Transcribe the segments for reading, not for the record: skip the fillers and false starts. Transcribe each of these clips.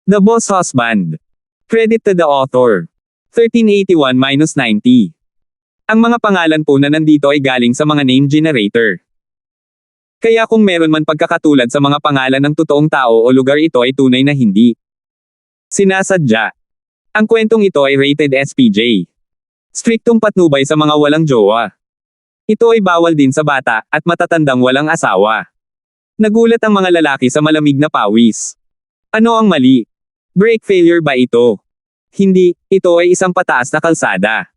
The Boss Husband. Credit to the author. 1381-90. Ang mga pangalan po na nandito ay galing sa mga name generator. Kaya kung meron man pagkakatulad sa mga pangalan ng totoong tao o lugar, ito ay tunay na hindi sinasadya. Ang kwentong ito ay rated SPJ. Striktong patnubay sa mga walang jowa. Ito ay bawal din sa bata at matatandang walang asawa. Nagulat ang mga lalaki sa malamig na pawis. Ano ang mali? Brake failure ba ito? Hindi, ito ay isang pataas na kalsada.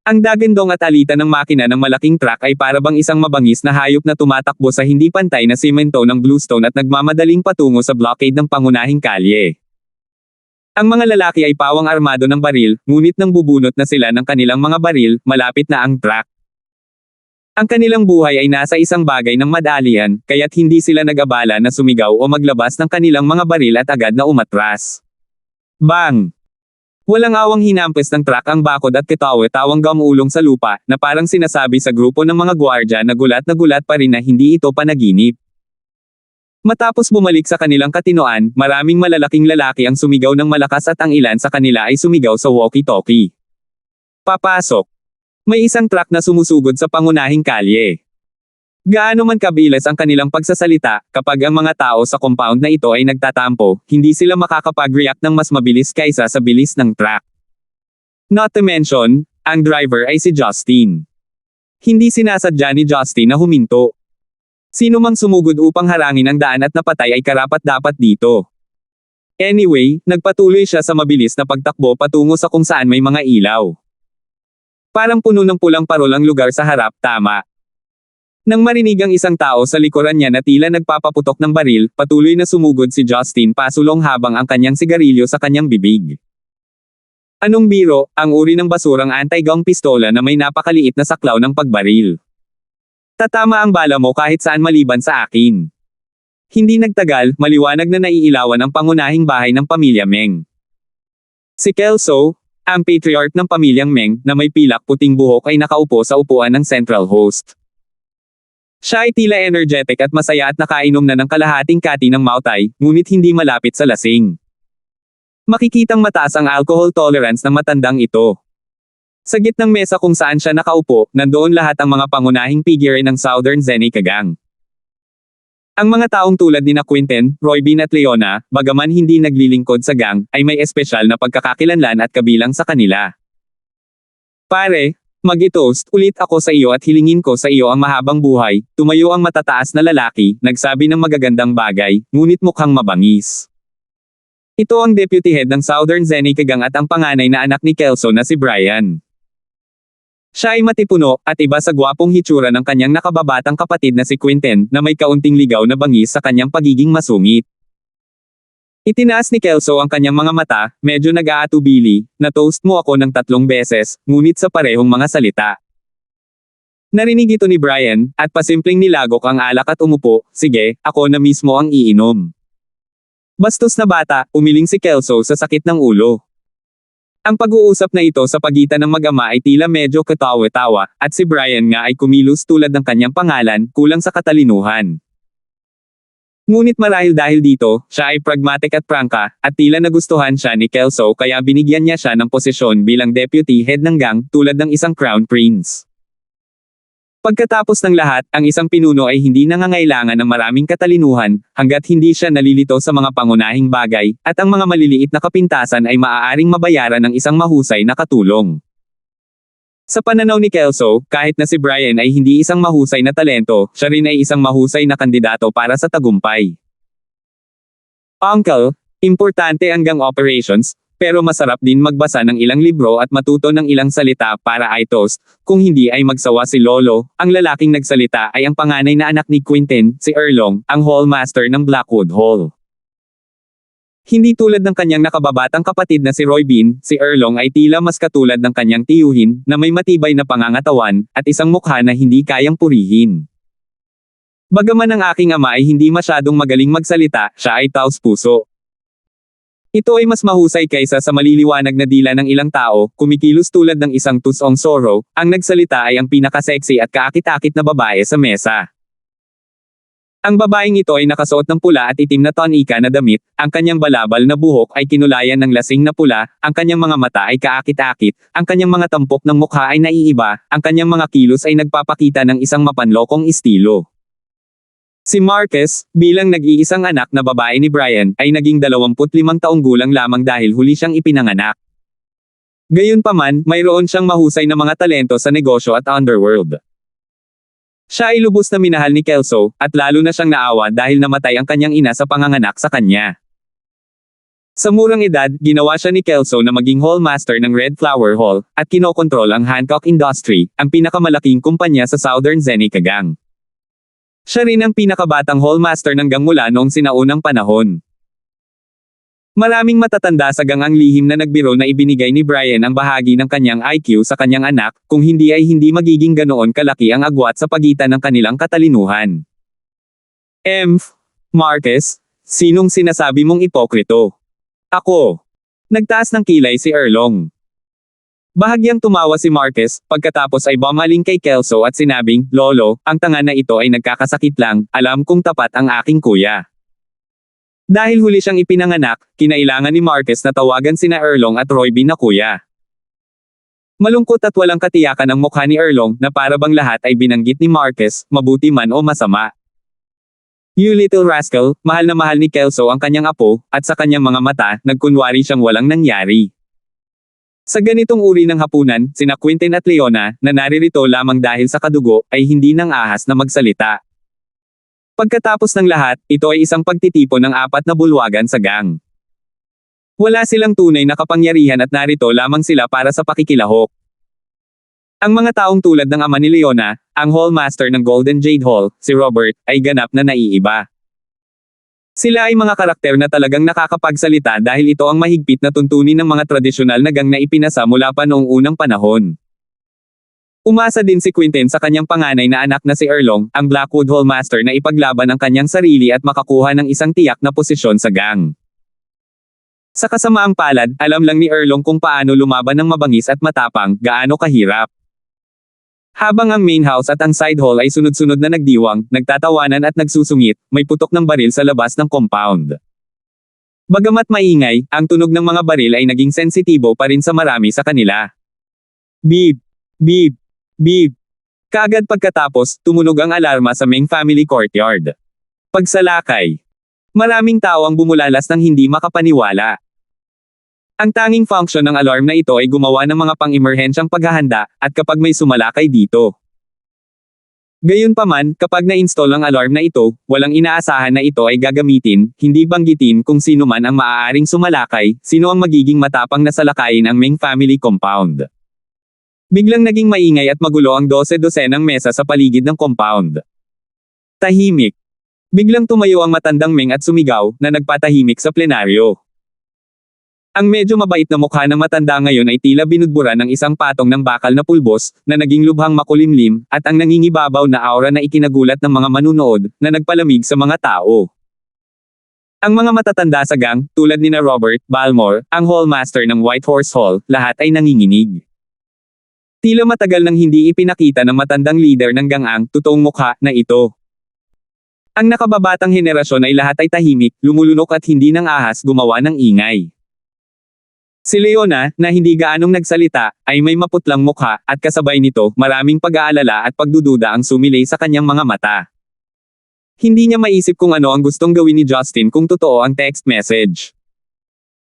Ang dagandong at alitan ng makina ng malaking truck ay parabang isang mabangis na hayop na tumatakbo sa hindi pantay na semento ng bluestone at nagmamadaling patungo sa blockade ng pangunahing kalye. Ang mga lalaki ay pawang armado ng baril, ngunit nang bubunot na sila ng kanilang mga baril, malapit na ang truck. Ang kanilang buhay ay nasa isang bagay ng madalian, kaya't hindi sila nag-abala na sumigaw o maglabas ng kanilang mga baril at agad na umatras. Bang! Walang awang hinampes ng truck ang bakod at katawa-tawang gamulong sa lupa, na parang sinasabi sa grupo ng mga gwardya na gulat pa rin na hindi ito panaginip. Matapos bumalik sa kanilang katinoan, maraming malalaking lalaki ang sumigaw ng malakas at ang ilan sa kanila ay sumigaw sa walkie-talkie. Papasok! May isang truck na sumusugod sa pangunahing kalye. Gaano man kabilas ang kanilang pagsasalita, kapag ang mga tao sa compound na ito ay nagtatampo, hindi sila makakapag-react ng mas mabilis kaysa sa bilis ng truck. Not to mention, ang driver ay si Justin. Hindi sinasadya ni Justin na huminto. Sino mang sumugod upang harangin ang daan at napatay ay karapat-dapat dito. Anyway, nagpatuloy siya sa mabilis na pagtakbo patungo sa kung saan may mga ilaw. Parang puno ng pulang parol ang lugar sa harap, tama. Nang marinig ang isang tao sa likuran niya na tila nagpapaputok ng baril, patuloy na sumugod si Justin pasulong habang ang kanyang sigarilyo sa kanyang bibig. Anong biro, ang uri ng basurang anti-gang pistola na may napakaliit na saklaw ng pagbaril. Tatama ang bala mo kahit saan maliban sa akin. Hindi nagtagal, maliwanag na naiilawan ang pangunahing bahay ng pamilya Meng. Si Kelso, ang patriarch ng pamilyang Meng, na may pilak puting buhok ay nakaupo sa upuan ng central host. Siya ay tila energetic at masaya at nakainom na ng kalahating kati ng Mautai, ngunit hindi malapit sa lasing. Makikitang mataas ang alcohol tolerance ng matandang ito. Sa gitnang mesa kung saan siya nakaupo, nandoon lahat ang mga pangunahing figure ng Southern Zenica Gang. Ang mga taong tulad ni na Quinten, Roybin at Leona, bagaman hindi naglilingkod sa gang, ay may espesyal na pagkakakilanlan at kabilang sa kanila. Pare, mag-i-toast ulit ako sa iyo at hilingin ko sa iyo ang mahabang buhay. Tumayo ang matataas na lalaki, nagsabi ng magagandang bagay, ngunit mukhang mabangis. Ito ang deputy head ng Southern Zenica Gang at ang panganay na anak ni Kelso na si Brian. Siya ay matipuno, at iba sa gwapong hitsura ng kanyang nakababatang kapatid na si Quinten, na may kaunting ligaw na bangis sa kanyang pagiging masungit. Itinaas ni Kelso ang kanyang mga mata, medyo nag-aatubili, na-toast mo ako ng 3 beses, ngunit sa parehong mga salita. Narinig ito ni Brian, at pasimpleng nilagok ang alak at umupo, sige, ako na mismo ang iinom. Bastos na bata, umiling si Kelso sa sakit ng ulo. Ang pag-uusap na ito sa pagitan ng mag-ama ay tila medyo katawa-tawa, at si Brian nga ay kumilos tulad ng kanyang pangalan, kulang sa katalinuhan. Ngunit marahil dahil dito, siya ay pragmatic at prangka, at tila nagustuhan siya ni Kelso kaya binigyan niya siya ng posisyon bilang deputy head ng gang, tulad ng isang crown prince. Pagkatapos ng lahat, ang isang pinuno ay hindi nangangailangan ng maraming katalinuhan, hanggat hindi siya nalilito sa mga pangunahing bagay, at ang mga maliliit na kapintasan ay maaaring mabayaran ng isang mahusay na katulong. Sa pananaw ni Kelso, kahit na si Brian ay hindi isang mahusay na talento, siya rin ay isang mahusay na kandidato para sa tagumpay. Uncle, importante ang gang operations, pero masarap din magbasa ng ilang libro at matuto ng ilang salita para ay toast, kung hindi ay magsawa si Lolo. Ang lalaking nagsalita ay ang panganay na anak ni Quinten, si Erlong, ang hallmaster ng Blackwood Hall. Hindi tulad ng kanyang nakababatang kapatid na si Roybin, si Erlong ay tila mas katulad ng kanyang tiyuhin, na may matibay na pangangatawan, at isang mukha na hindi kayang purihin. Bagaman ang aking ama ay hindi masyadong magaling magsalita, siya ay taos puso. Ito ay mas mahusay kaysa sa maliliwanag na dila ng ilang tao, kumikilos tulad ng isang tusong Zorro, ang nagsalita ay ang pinaka-sexy at kaakit-akit na babae sa mesa. Ang babaeng ito ay nakasuot ng pula at itim na tonika na damit, ang kanyang balabal na buhok ay kinulayan ng lasing na pula, ang kanyang mga mata ay kaakit-akit, ang kanyang mga tampok ng mukha ay naiiba, ang kanyang mga kilos ay nagpapakita ng isang mapanlokong estilo. Si Marquez, bilang nag-iisang anak na babae ni Brian, ay naging 25 taong gulang lamang dahil huli siyang ipinanganak. Gayunpaman, mayroon siyang mahusay na mga talento sa negosyo at underworld. Siya ay lubos na minahal ni Kelso, at lalo na siyang naawa dahil namatay ang kanyang ina sa panganganak sa kanya. Sa murang edad, ginawa siya ni Kelso na maging hallmaster ng Red Flower Hall, at kinokontrol ang Hancock Industry, ang pinakamalaking kumpanya sa Southern Zenica Gang. Siya rin ang pinakabatang hallmaster ng gang mula noong sinaunang panahon. Maraming matatanda sa gang ang lihim na nagbiro na ibinigay ni Brian ang bahagi ng kanyang IQ sa kanyang anak, kung hindi ay hindi magiging ganoon kalaki ang agwat sa pagitan ng kanilang katalinuhan. Marquez, sinong sinasabi mong ipokrito? Ako. Nagtaas ng kilay si Erlong. Bahagyang tumawa si Marquez, pagkatapos ay bumaling kay Kelso at sinabing, Lolo, ang tanga na ito ay nagkakasakit lang, alam kong tapat ang aking kuya. Dahil huli siyang ipinanganak, kinailangan ni Marquez na tawagan sina Erlong at Royby na kuya. Malungkot at walang katiyakan ang mukha ni Erlong na para bang lahat ay binanggit ni Marquez, mabuti man o masama. You little rascal, mahal na mahal ni Kelso ang kanyang apo, at sa kanyang mga mata, nagkunwari siyang walang nangyari. Sa ganitong uri ng hapunan, sina Quintin at Leona, na naririto lamang dahil sa kadugo, ay hindi nang ahas na magsalita. Pagkatapos ng lahat, ito ay isang pagtitipon ng 4 na bulwagan sa gang. Wala silang tunay na kapangyarihan at narito lamang sila para sa pakikilahok. Ang mga taong tulad ng ama ni Leona, ang hallmaster ng Golden Jade Hall, si Robert, ay ganap na naiiba. Sila ay mga karakter na talagang nakakapagsalita dahil ito ang mahigpit na tuntunin ng mga tradisyonal na gang na ipinasa mula pa noong unang panahon. Umasa din si Quintin sa kanyang panganay na anak na si Erlong, ang Blackwood Hallmaster na ipaglaban ang kanyang sarili at makakuha ng isang tiyak na posisyon sa gang. Sa kasamaang palad, alam lang ni Erlong kung paano lumaban ng mabangis at matapang, gaano kahirap. Habang ang main house at ang side hall ay sunod-sunod na nagdiwang, nagtatawanan at nagsusungit, may putok ng baril sa labas ng compound. Bagamat maingay, ang tunog ng mga baril ay naging sensitibo pa rin sa marami sa kanila. Beep! Beep! Beep! Kaagad pagkatapos, tumunog ang alarma sa main family courtyard. Pagsalakay. Maraming tao ang bumulalas ng hindi makapaniwala. Ang tanging function ng alarm na ito ay gumawa ng mga pang-emerhensyang paghahanda, at kapag may sumalakay dito. Gayunpaman, kapag na-install ang alarm na ito, walang inaasahan na ito ay gagamitin, hindi banggitin kung sino man ang maaaring sumalakay, sino ang magiging matapang na salakayin ang main family compound. Biglang naging maingay at magulo ang 12-dosenang mesa sa paligid ng compound. Tahimik. Biglang tumayo ang matandang Meng at sumigaw, na nagpatahimik sa plenaryo. Ang medyo mabait na mukha ng matanda ngayon ay tila binudburan ng isang patong ng bakal na pulbos, na naging lubhang makulimlim, at ang nangingibabaw na aura na ikinagulat ng mga manunood, na nagpalamig sa mga tao. Ang mga matatanda sa gang, tulad nina Robert Balmore, ang hallmaster ng White Horse Hall, lahat ay nanginginig. Tila matagal nang hindi ipinakita ng matandang leader ng gang ang totoong mukha na ito. Ang nakababatang henerasyon ay lahat ay tahimik, lumulunok at hindi nang ahas gumawa ng ingay. Si Leona, na hindi gaanong nagsalita, ay may maputlang mukha, at kasabay nito, maraming pag-aalala at pagdududa ang sumilay sa kanyang mga mata. Hindi niya maisip kung ano ang gustong gawin ni Justin kung totoo ang text message.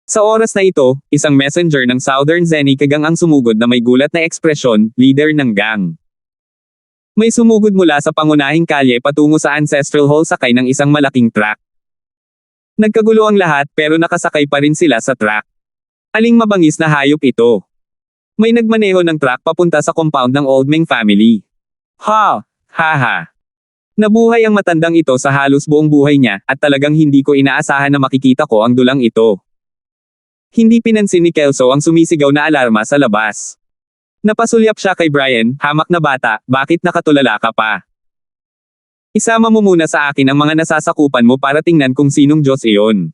Sa oras na ito, isang messenger ng Southern Zenica Gang ang sumugod na may gulat na ekspresyon, leader ng gang. May sumugod mula sa pangunahing kalye patungo sa Ancestral Hall sakay ng isang malaking truck. Nagkagulo ang lahat pero nakasakay pa rin sila sa truck. Aling mabangis na hayop ito. May nagmaneho ng truck papunta sa compound ng Old Meng family. Ha! Ha! Nabuhay ang matandang ito sa halos buong buhay niya, at talagang hindi ko inaasahan na makikita ko ang dulang ito. Hindi pinansin ni Kelso ang sumisigaw na alarma sa labas. Napasulyap siya kay Brian, hamak na bata, bakit nakatulala ka pa? Isama mo muna sa akin ang mga nasasakupan mo para tingnan kung sinong Diyos iyon.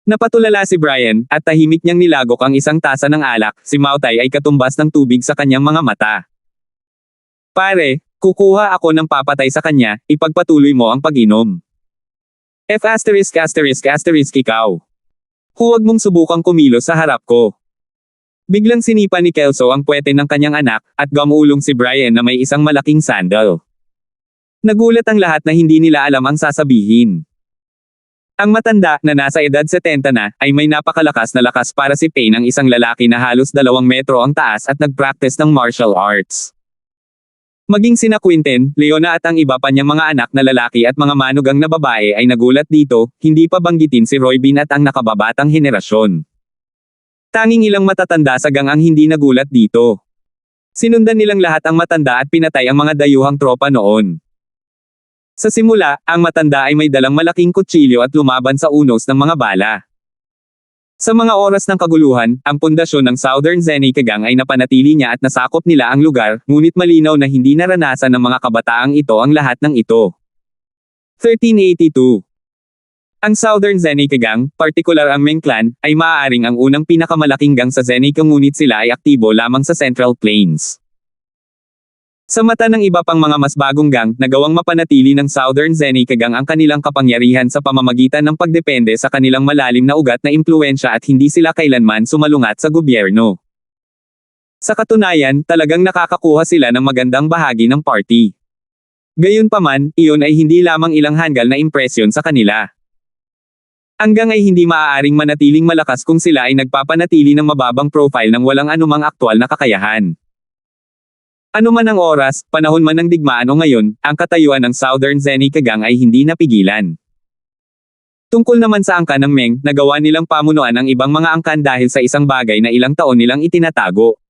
Napatulala si Brian, at tahimik niyang nilagok ang isang tasa ng alak, si Mautay ay katumbas ng tubig sa kanyang mga mata. Pare, Kukuha ako ng papatay sa kanya, ipagpatuloy mo ang pag-inom. F*** ikaw. Huwag mong subukang kumilos sa harap ko. Biglang sinipa ni Kelso ang puwete ng kanyang anak, at gumulong si Brian na may isang malaking sandal. Nagulat ang lahat na hindi nila alam ang sasabihin. Ang matanda, na nasa edad 70 na, ay may napakalakas na lakas para si Payne, ang isang lalaki na halos 2 metro ang taas at nag-practice ng martial arts. Maging sina Quinten, Leona at ang iba pa niyang mga anak na lalaki at mga manugang na babae ay nagulat dito, hindi pa banggitin si Roy Bean at ang nakababatang henerasyon. Tanging ilang matatanda sa gang ang hindi nagulat dito. Sinundan nilang lahat ang matanda at pinatay ang mga dayuhang tropa noon. Sa simula, ang matanda ay may dalang malaking kutsilyo at lumaban sa unos ng mga bala. Sa mga oras ng kaguluhan, ang pundasyon ng Southern Zenica Gang ay napanatili niya at nasakop nila ang lugar, ngunit malinaw na hindi naranasan ng mga kabataang ito ang lahat ng ito. 1382. Ang Southern Zenica Gang, partikular ang Meng Clan, ay maaaring ang unang pinakamalaking gang sa Zenica, ngunit sila ay aktibo lamang sa Central Plains. Sa mata ng iba pang mga mas bagong gang, nagawang mapanatili ng Southern Zenica Gang ang kanilang kapangyarihan sa pamamagitan ng pagdepende sa kanilang malalim na ugat na impluwensya at hindi sila kailanman sumalungat sa gobyerno. Sa katunayan, talagang nakakakuha sila ng magandang bahagi ng party. Gayunpaman, iyon ay hindi lamang ilang hanggal na impresyon sa kanila. Ang gang ay hindi maaaring manatiling malakas kung sila ay nagpapanatili ng mababang profile ng walang anumang aktwal na kakayahan. Ano man ang oras, panahon man ng digmaan o ngayon, ang katayuan ng Southern Zenica Gang ay hindi napigilan. Tungkol naman sa angkan ng Meng, nagawa nilang pamunuan ang ibang mga angkan dahil sa isang bagay na ilang taon nilang itinatago.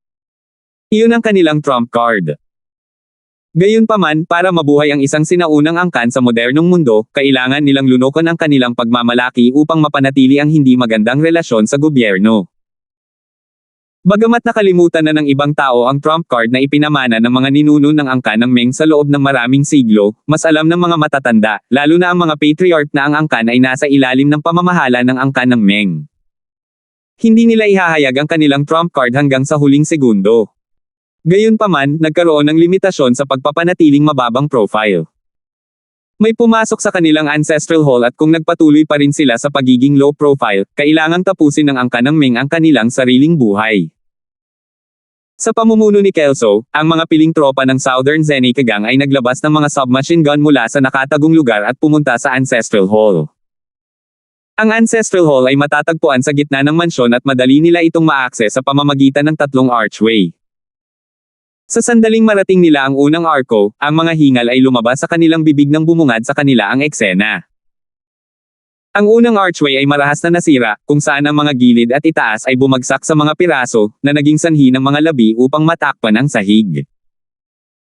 Iyon ang kanilang trump card. Gayunpaman, para mabuhay ang isang sinaunang angkan sa modernong mundo, kailangan nilang lunukan ang kanilang pagmamalaki upang mapanatili ang hindi magandang relasyon sa gobyerno. Bagamat nakalimutan na ng ibang tao ang trump card na ipinamana ng mga ninuno ng angkan ng Meng sa loob ng maraming siglo, mas alam ng mga matatanda, lalo na ang mga patriarch na ang angkan ay nasa ilalim ng pamamahala ng angkan ng Meng. Hindi nila ihahayag ang kanilang trump card hanggang sa huling segundo. Gayunpaman, nagkaroon ng limitasyon sa pagpapanatiling mababang profile. May pumasok sa kanilang ancestral hall at kung nagpatuloy pa rin sila sa pagiging low profile, kailangang tapusin ng angkan ng Meng ang kanilang sariling buhay. Sa pamumuno ni Kelso, ang mga piling tropa ng Southern Zenica Gang ay naglabas ng mga submachine gun mula sa nakatagong lugar at pumunta sa ancestral hall. Ang ancestral hall ay matatagpuan sa gitna ng mansyon at madali nila itong ma-access sa pamamagitan ng 3 archway. Sa sandaling marating nila ang unang arko, ang mga hingal ay lumabas sa kanilang bibig nang bumungad sa kanila ang eksena. Ang unang archway ay marahas na nasira, kung saan ang mga gilid at itaas ay bumagsak sa mga piraso, na naging sanhi ng mga labi upang matakpan ang sahig.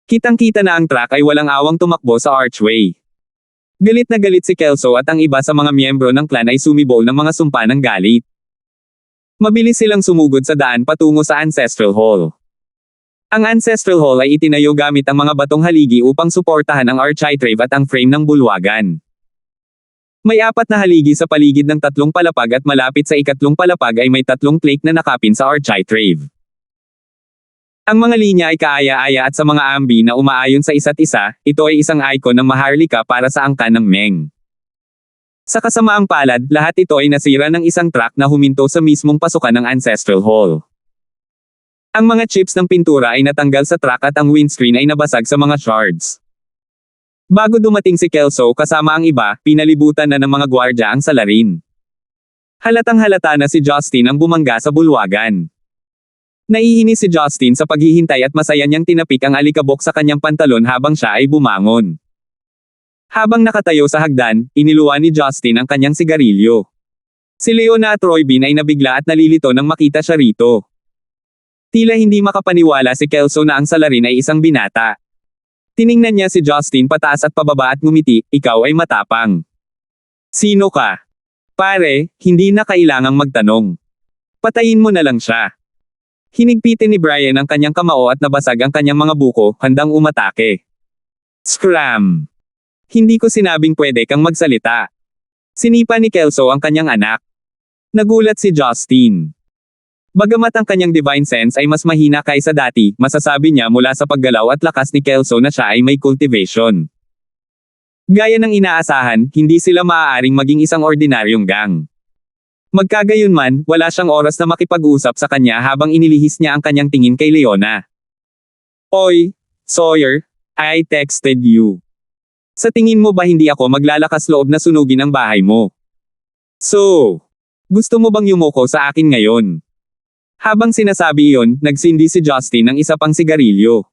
Kitang-kita na ang truck ay walang awang tumakbo sa archway. Galit na galit si Kelso at ang iba sa mga miyembro ng clan ay sumibol ng mga sumpa ng galit. Mabilis silang sumugod sa daan patungo sa ancestral hall. Ang ancestral hall ay itinayo gamit ang mga batong haligi upang suportahan ang architrave at ang frame ng bulwagan. May 4 na haligi sa paligid ng 3 palapag at malapit sa ikatlong palapag ay may 3 plate na nakapin sa architrave. Ang mga linya ay kaaya-aya at sa mga ambi na umaayon sa isa't isa, ito ay isang icon ng maharlika para sa angkan ng Meng. Sa kasamaang palad, lahat ito ay nasira ng isang truck na huminto sa mismong pasukan ng ancestral hall. Ang mga chips ng pintura ay natanggal sa truck at ang windscreen ay nabasag sa mga shards. Bago dumating si Kelso kasama ang iba, pinalibutan na ng mga gwardya ang salarin. Halatang halata na si Justin ang bumangga sa bulwagan. Naiinis si Justin sa paghihintay at masaya niyang tinapik ang alikabok sa kanyang pantalon habang siya ay bumangon. Habang nakatayo sa hagdan, iniluwa ni Justin ang kanyang sigarilyo. Si Leona at Roy Bean ay nabigla at nalilito nang makita siya rito. Tila hindi makapaniwala si Kelso na ang salarin ay isang binata. Tiningnan niya si Justin pataas at pababa at ngumiti, "Ikaw ay matapang. Sino ka?" "Pare, hindi na kailangang magtanong. Patayin mo na lang siya." Hinigpitin ni Brian ang kanyang kamao at nabasag ang kanyang mga buko, handang umatake. Scram! "Hindi ko sinabing pwede kang magsalita." Sinipa ni Kelso ang kanyang anak. Nagulat si Justin. Bagamat ang kanyang divine sense ay mas mahina kaysa dati, masasabi niya mula sa paggalaw at lakas ni Kelso na siya ay may cultivation. Gaya ng inaasahan, hindi sila maaaring maging isang ordinaryong gang. Magkagayunman, wala siyang oras na makipag-usap sa kanya habang inilihis niya ang kanyang tingin kay Leona. Oy, Sawyer, I texted you. Sa tingin mo ba hindi ako maglalakas loob na sunugin ang bahay mo? So, gusto mo bang yumuko sa akin ngayon? Habang sinasabi iyon, nagsindi si Justin ng isa pang sigarilyo.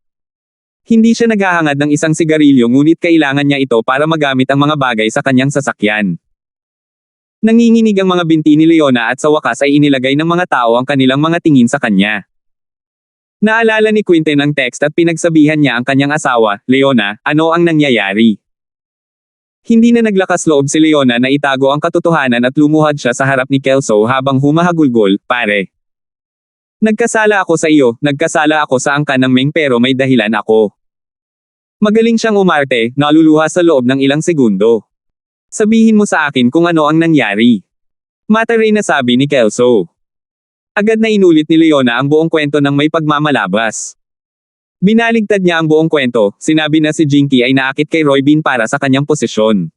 Hindi siya naghahangad ng isang sigarilyo ngunit kailangan niya ito para magamit ang mga bagay sa kanyang sasakyan. Nanginginig ang mga binti ni Leona at sa wakas ay inilagay ng mga tao ang kanilang mga tingin sa kanya. Naalala ni Quinten ang text at pinagsabihan niya ang kanyang asawa, Leona, ano ang nangyayari? Hindi na naglakas loob si Leona na itago ang katotohanan at lumuhad siya sa harap ni Kelso habang humahagulgol, pare. Nagkasala ako sa iyo, nagkasala ako sa angkan ng Meng pero may dahilan ako. Magaling siyang umarte, naluluha sa loob ng ilang segundo. Sabihin mo sa akin kung ano ang nangyari. Mataray na sabi ni Kelso. Agad na inulit ni Leona ang buong kwento ng may pagmamalabas. Binaligtad niya ang buong kwento, sinabi na si Jinky ay naakit kay Roy Bean para sa kanyang posisyon.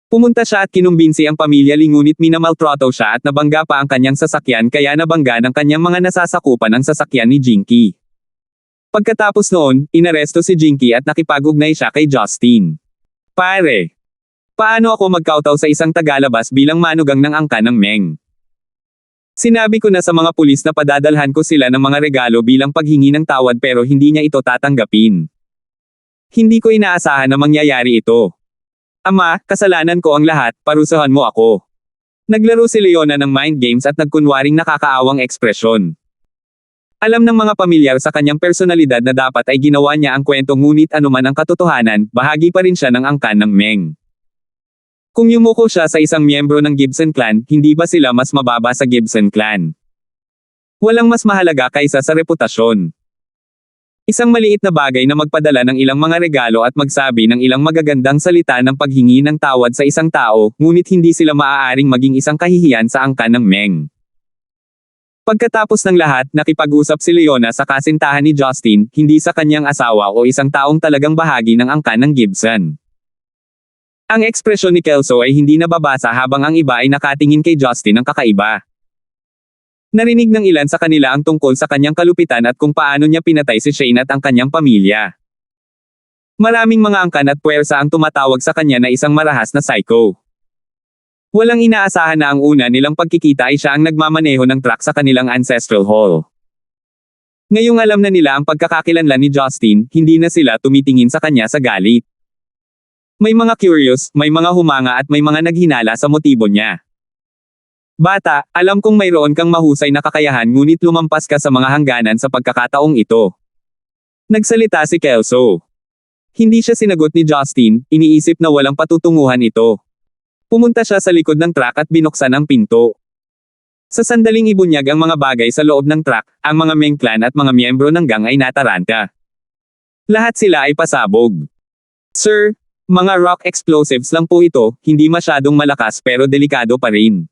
Pumunta siya at kinumbinsi ang pamilya Lee ngunit minamaltrato siya at nabangga pa ang kanyang sasakyan kaya nabangga ng kanyang mga nasasakupan ang sasakyan ni Jinky. Pagkatapos noon, inaresto si Jinky at nakipag-ugnay siya kay Justin. Pare! Paano ako magkautaw sa isang tagalabas bilang manugang ng angkan ng Meng? Sinabi ko na sa mga pulis na padadalhan ko sila ng mga regalo bilang paghingi ng tawad pero hindi niya ito tatanggapin. Hindi ko inaasahan na mangyayari ito. Ama, kasalanan ko ang lahat, parusahan mo ako. Naglaro si Leona ng mind games at nagkunwaring nakakaawang ekspresyon. Alam ng mga pamilyar sa kanyang personalidad na dapat ay ginawa niya ang kwento ngunit anuman ang katotohanan, bahagi pa rin siya ng angkan ng Meng. Kung yumuko siya sa isang miyembro ng Gibson clan, hindi ba sila mas mababa sa Gibson clan? Walang mas mahalaga kaysa sa reputasyon. Isang maliit na bagay na magpadala ng ilang mga regalo at magsabi ng ilang magagandang salita ng paghingi ng tawad sa isang tao, ngunit hindi sila maaaring maging isang kahihiyan sa angkan ng Meng. Pagkatapos ng lahat, nakipag-usap si Leona sa kasintahan ni Justin, hindi sa kanyang asawa o isang taong talagang bahagi ng angkan ng Gibson. Ang ekspresyon ni Kelso ay hindi nababasa habang ang iba ay nakatingin kay Justin ng kakaiba. Narinig ng ilan sa kanila ang tungkol sa kanyang kalupitan at kung paano niya pinatay si Shane at ang kanyang pamilya. Maraming mga angkan at puwersa ang tumatawag sa kanya na isang marahas na psycho. Walang inaasahan na ang una nilang pagkikita ay siya ang nagmamaneho ng truck sa kanilang ancestral hall. Ngayong alam na nila ang pagkakakilanlan ni Justin, hindi na sila tumitingin sa kanya sa galit. May mga curious, may mga humanga at may mga naghinala sa motibo niya. Bata, alam kong mayroon kang mahusay na kakayahan ngunit lumampas ka sa mga hangganan sa pagkakataong ito. Nagsalita si Kelso. Hindi siya sinagot ni Justin, iniisip na walang patutunguhan ito. Pumunta siya sa likod ng truck at binuksan ang pinto. Sa sandaling ibunyag ang mga bagay sa loob ng truck, ang mga Meng clan at mga miyembro ng gang ay nataranta. Lahat sila ay pasabog. Sir, mga rock explosives lang po ito, hindi masyadong malakas pero delikado pa rin.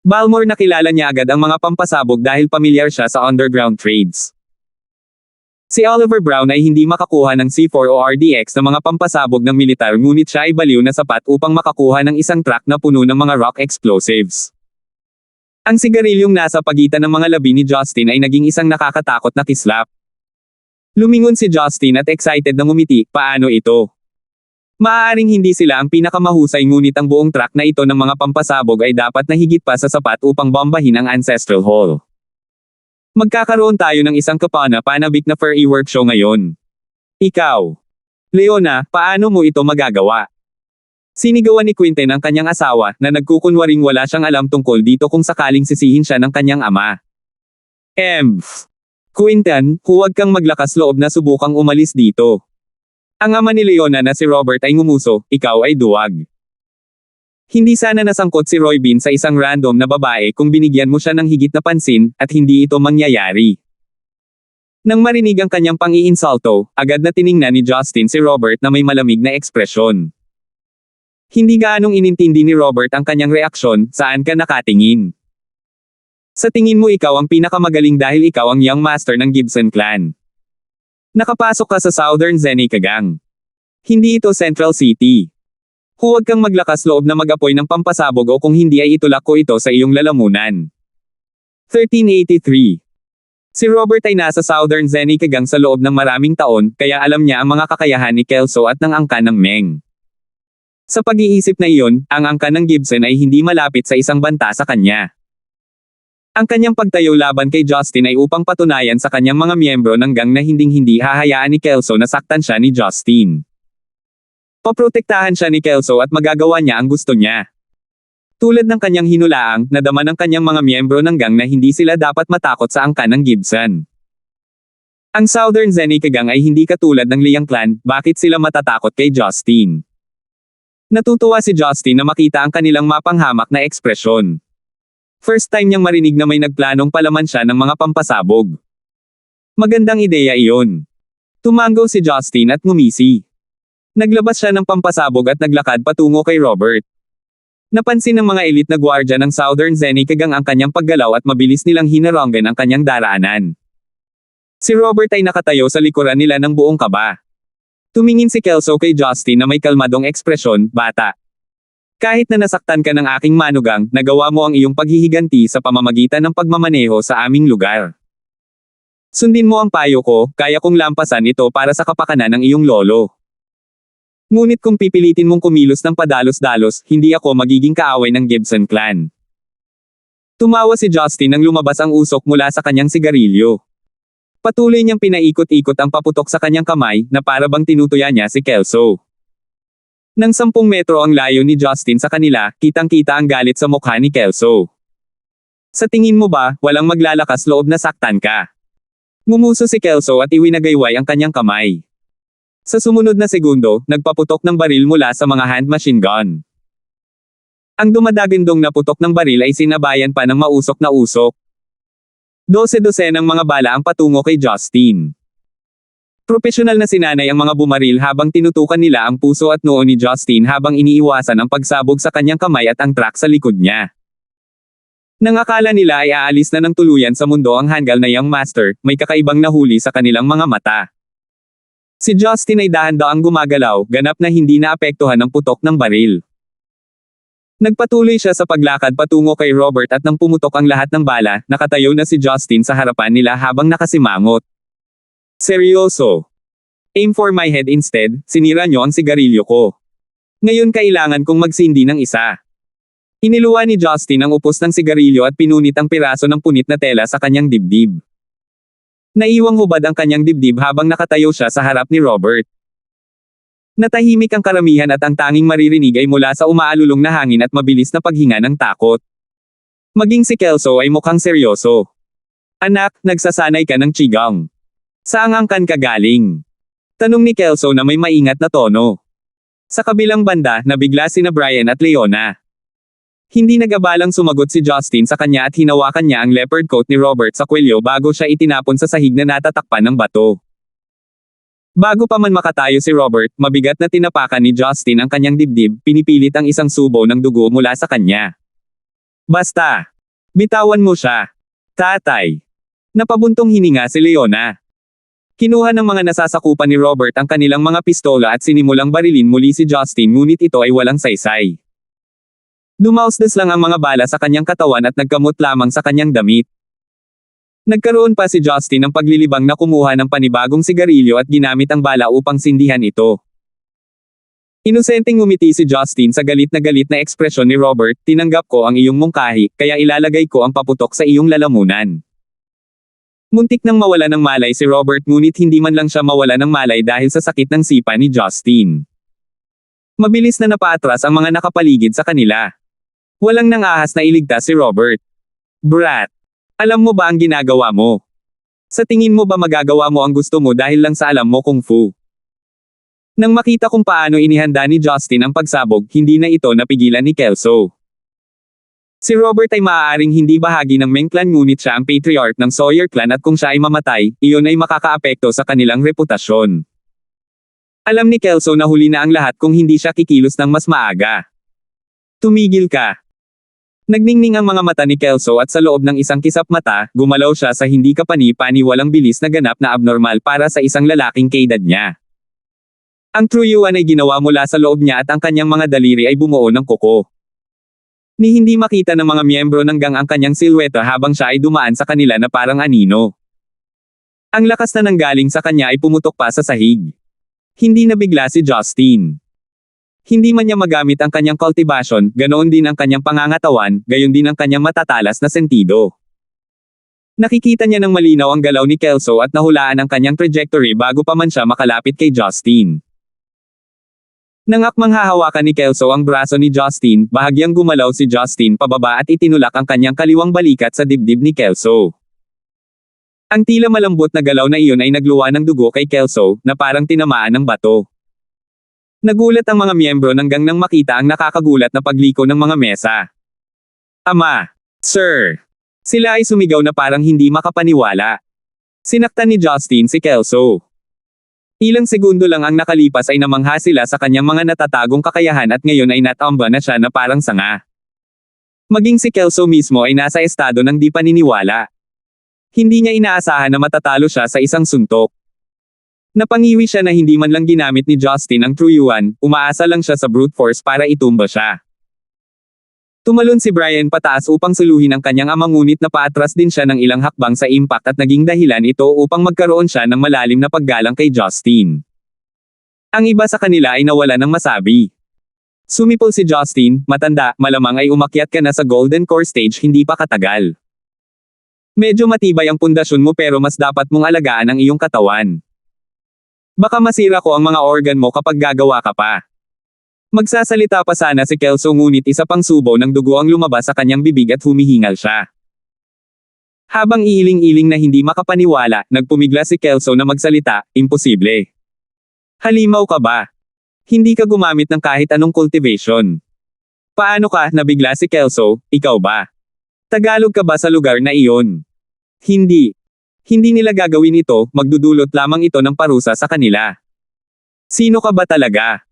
Balmore nakilala niya agad ang mga pampasabog dahil pamilyar siya sa underground trades. Si Oliver Brown ay hindi makakuha ng C4 o RDX na mga pampasabog ng militar ngunit siya ay baliw na sapat upang makakuha ng isang truck na puno ng mga rock explosives. Ang sigarilyong nasa pagitan ng mga labi ni Justin ay naging isang nakakatakot na kislap. Lumingon si Justin at excited na ngumiti, paano ito? Maaaring hindi sila ang pinakamahusay ngunit ang buong truck na ito ng mga pampasabog ay dapat na higit pa sa sapat upang bombahin ang ancestral hall. Magkakaroon tayo ng isang kapana-panabik na firework show ngayon. Ikaw, Leona, paano mo ito magagawa? Sinigawan ni Quinten ang kanyang asawa na nagkukunwaring wala siyang alam tungkol dito kung sakaling sisihin siya ng kanyang ama. Quinten, huwag kang maglakas loob na subukang umalis dito. Ang ama ni Leona na si Robert ay ngumuso, ikaw ay duwag. Hindi sana nasangkot si Roy Bean sa isang random na babae kung binigyan mo siya ng higit na pansin, at hindi ito mangyayari. Nang marinig ang kanyang pang-iinsulto, agad na tiningnan ni Justin si Robert na may malamig na ekspresyon. Hindi gaanong inintindi ni Robert ang kanyang reaksyon, saan ka nakatingin? Sa tingin mo ikaw ang pinakamagaling dahil ikaw ang young master ng Gibson clan. Nakapasok ka sa Southern Zenica Gang. Hindi ito Central City. Huwag kang maglakas loob na mag-apoy ng pampasabog o kung hindi ay itulak ko ito sa iyong lalamunan. 1383. Si Robert ay nasa Southern Zenica Gang sa loob ng maraming taon, kaya alam niya ang mga kakayahan ni Kelso at ng angkan ng Meng. Sa pag-iisip na iyon, ang angkan ng Gibson ay hindi malapit sa isang banta sa kanya. Ang kanyang pagtayo laban kay Justin ay upang patunayan sa kanyang mga miyembro ng gang na hinding-hindi hahayaan ni Kelso na saktan siya ni Justin. Poprotektahan siya ni Kelso at magagawa niya ang gusto niya. Tulad ng kanyang hinulaang, nadama ng kanyang mga miyembro ng gang na hindi sila dapat matakot sa angkan ng Gibson. Ang Southern Zenica Gang ay hindi katulad ng Liang Clan, bakit sila matatakot kay Justin? Natutuwa si Justin na makita ang kanilang mapanghamak na ekspresyon. First time niyang marinig na may nagplanong palaman siya ng mga pampasabog. Magandang ideya iyon. Tumango si Justin at ngumisi. Naglabas siya ng pampasabog at naglakad patungo kay Robert. Napansin ng mga elite na gwardya ng Southern Zenica Gang ang kanyang paggalaw at mabilis nilang hinaranggan ang kanyang daraanan. Si Robert ay nakatayo sa likuran nila ng buong kaba. Tumingin si Kelso kay Justin na may kalmadong ekspresyon, "Bata. Kahit na nasaktan ka ng aking manugang, nagawa mo ang iyong paghihiganti sa pamamagitan ng pagmamaneho sa aming lugar. Sundin mo ang payo ko, kaya kong lampasan ito para sa kapakanan ng iyong lolo. Ngunit kung pipilitin mong kumilos ng padalos-dalos, hindi ako magiging kaaway ng Gibson clan." Tumawa si Justin nang lumabas ang usok mula sa kanyang sigarilyo. Patuloy niyang pinaikot-ikot ang paputok sa kanyang kamay, na para bang tinutuya niya si Kelso. Nang 10 metro ang layo ni Justin sa kanila, kitang-kita ang galit sa mukha ni Kelso. "Sa tingin mo ba, walang maglalakas loob na saktan ka?" Ngumuso si Kelso at iwinagayway ang kanyang kamay. Sa sumunod na segundo, nagpaputok ng baril mula sa mga hand machine gun. Ang dumadagindong na putok ng baril ay sinabayan pa ng mausok na usok. 12 ng mga bala ang patungo kay Justin. Propesyonal na sinanay ang mga bumaril habang tinutukan nila ang puso at noo ni Justin habang iniiwasan ang pagsabog sa kanyang kamay at ang track sa likod niya. Nang akala nila ay aalis na ng tuluyan sa mundo ang hanggal na young master, may kakaibang nahuli sa kanilang mga mata. Si Justin ay dahan-daang gumagalaw, ganap na hindi naapektuhan ng putok ng baril. Nagpatuloy siya sa paglakad patungo kay Robert at nang pumutok ang lahat ng bala, nakatayo na si Justin sa harapan nila habang nakasimangot. "Seryoso. Aim for my head instead, sinira niyo ang sigarilyo ko. Ngayon kailangan kong magsindi ng isa." Iniluwa ni Justin ang upos ng sigarilyo at pinunit ang piraso ng punit na tela sa kanyang dibdib. Naiwang hubad ang kanyang dibdib habang nakatayo siya sa harap ni Robert. Natahimik ang karamihan at ang tanging maririnig ay mula sa umaalulong na hangin at mabilis na paghinga ng takot. Maging si Kelso ay mukhang seryoso. "Anak, nagsasanay ka ng Qigong. Saan angkan ka galing?" Tanong ni Kelso na may maingat na tono. Sa kabilang banda, nabigla sina Brian at Leona. Hindi nag-abalang sumagot si Justin sa kanya at hinawakan niya ang leopard coat ni Robert sa kwelyo bago siya itinapon sa sahig na natatakpan ng bato. Bago pa man makatayo si Robert, mabigat na tinapakan ni Justin ang kanyang dibdib, pinipilit ang isang subo ng dugo mula sa kanya. "Basta. Bitawan mo siya. Tatay." Napabuntong hininga si Leona. Kinuha ng mga nasasakupan ni Robert ang kanilang mga pistola at sinimulang barilin muli si Justin ngunit ito ay walang saysay. Dumausdas lang ang mga bala sa kanyang katawan at nagkamot lamang sa kanyang damit. Nagkaroon pa si Justin ng paglilibang na kumuha ng panibagong sigarilyo at ginamit ang bala upang sindihan ito. Inosenteng ngumiti si Justin sa galit na ekspresyon ni Robert, "Tinanggap ko ang iyong mungkahi, kaya ilalagay ko ang paputok sa iyong lalamunan." Muntik nang mawala ng malay si Robert ngunit hindi man lang siya mawala ng malay dahil sa sakit ng sipa ni Justin. Mabilis na napaatras ang mga nakapaligid sa kanila. Walang nangahas na iligtas si Robert. "Brat, alam mo ba ang ginagawa mo? Sa tingin mo ba magagawa mo ang gusto mo dahil lang sa alam mo kung fu?" Nang makita kung paano inihanda ni Justin ang pagsabog, hindi na ito napigilan ni Kelso. Si Robert ay maaaring hindi bahagi ng Meng clan ngunit siya ang patriarch ng Sawyer clan at kung siya ay mamatay, iyon ay makakaapekto sa kanilang reputasyon. Alam ni Kelso na huli na ang lahat kung hindi siya kikilos ng mas maaga. "Tumigil ka. Nagningning ang mga mata ni Kelso at sa loob ng isang kisap mata, gumalaw siya sa hindi kapani-paniwalang bilis na ganap na abnormal para sa isang lalaking kaedad niya. Ang truyuan ay ginawa mula sa loob niya at ang kanyang mga daliri ay bumuo ng kuko. Ni hindi makita ng mga miyembro ng gang ang kanyang silweta habang siya ay dumaan sa kanila na parang anino. Ang lakas na nanggaling sa kanya ay pumutok pa sa sahig. Hindi nabigla si Justin. Hindi man niya magamit ang kanyang cultivation, ganoon din ang kanyang pangangatawan, gayon din ang kanyang matatalas na sentido. Nakikita niya ng malinaw ang galaw ni Kelso at nahulaan ang kanyang trajectory bago pa man siya makalapit kay Justin. Nangakmang hahawakan ni Kelso ang braso ni Justin, bahagyang gumalaw si Justin pababa at itinulak ang kanyang kaliwang balikat sa dibdib ni Kelso. Ang tila malambot na galaw na iyon ay nagluwa ng dugo kay Kelso, na parang tinamaan ng bato. Nagulat ang mga miyembro ng gang nang makita ang nakakagulat na pagliko ng mga mesa. Ama! Sir! Sila ay sumigaw na parang hindi makapaniwala. Sinaktan ni Justin si Kelso. Ilang segundo lang ang nakalipas ay namangha sila sa kanyang mga natatagong kakayahan at ngayon ay natamba na siya na parang sanga. Maging si Kelso mismo ay nasa estado ng di paniniwala. Hindi niya inaasahan na matatalo siya sa isang suntok. Napangiwi siya na hindi man lang ginamit ni Justin ang truyuan, umaasa lang siya sa brute force para itumba siya. Tumalon si Brian pataas upang suluhin ang kanyang ama ngunit napaatras din siya ng ilang hakbang sa impact at naging dahilan ito upang magkaroon siya ng malalim na paggalang kay Justin. Ang iba sa kanila ay nawala ng masabi. Sumipol si Justin, matanda, malamang ay umakyat ka na sa Golden Core stage hindi pa katagal. Medyo matibay ang pundasyon mo pero mas dapat mong alagaan ang iyong katawan. Baka masira ko ang mga organ mo kapag gagawa ka pa. Magsasalita pa sana si Kelso ngunit isa pang subo ng dugo ang lumabas sa kanyang bibig at humihingal siya. Habang iiling-iling na hindi makapaniwala, nagpumigla si Kelso na magsalita, imposible. Halimaw ka ba? Hindi ka gumamit ng kahit anong cultivation. Paano ka, nabigla si Kelso, ikaw ba? Tagalog ka ba sa lugar na iyon? Hindi. Hindi nila gagawin ito, magdudulot lamang ito ng parusa sa kanila. Sino ka ba talaga?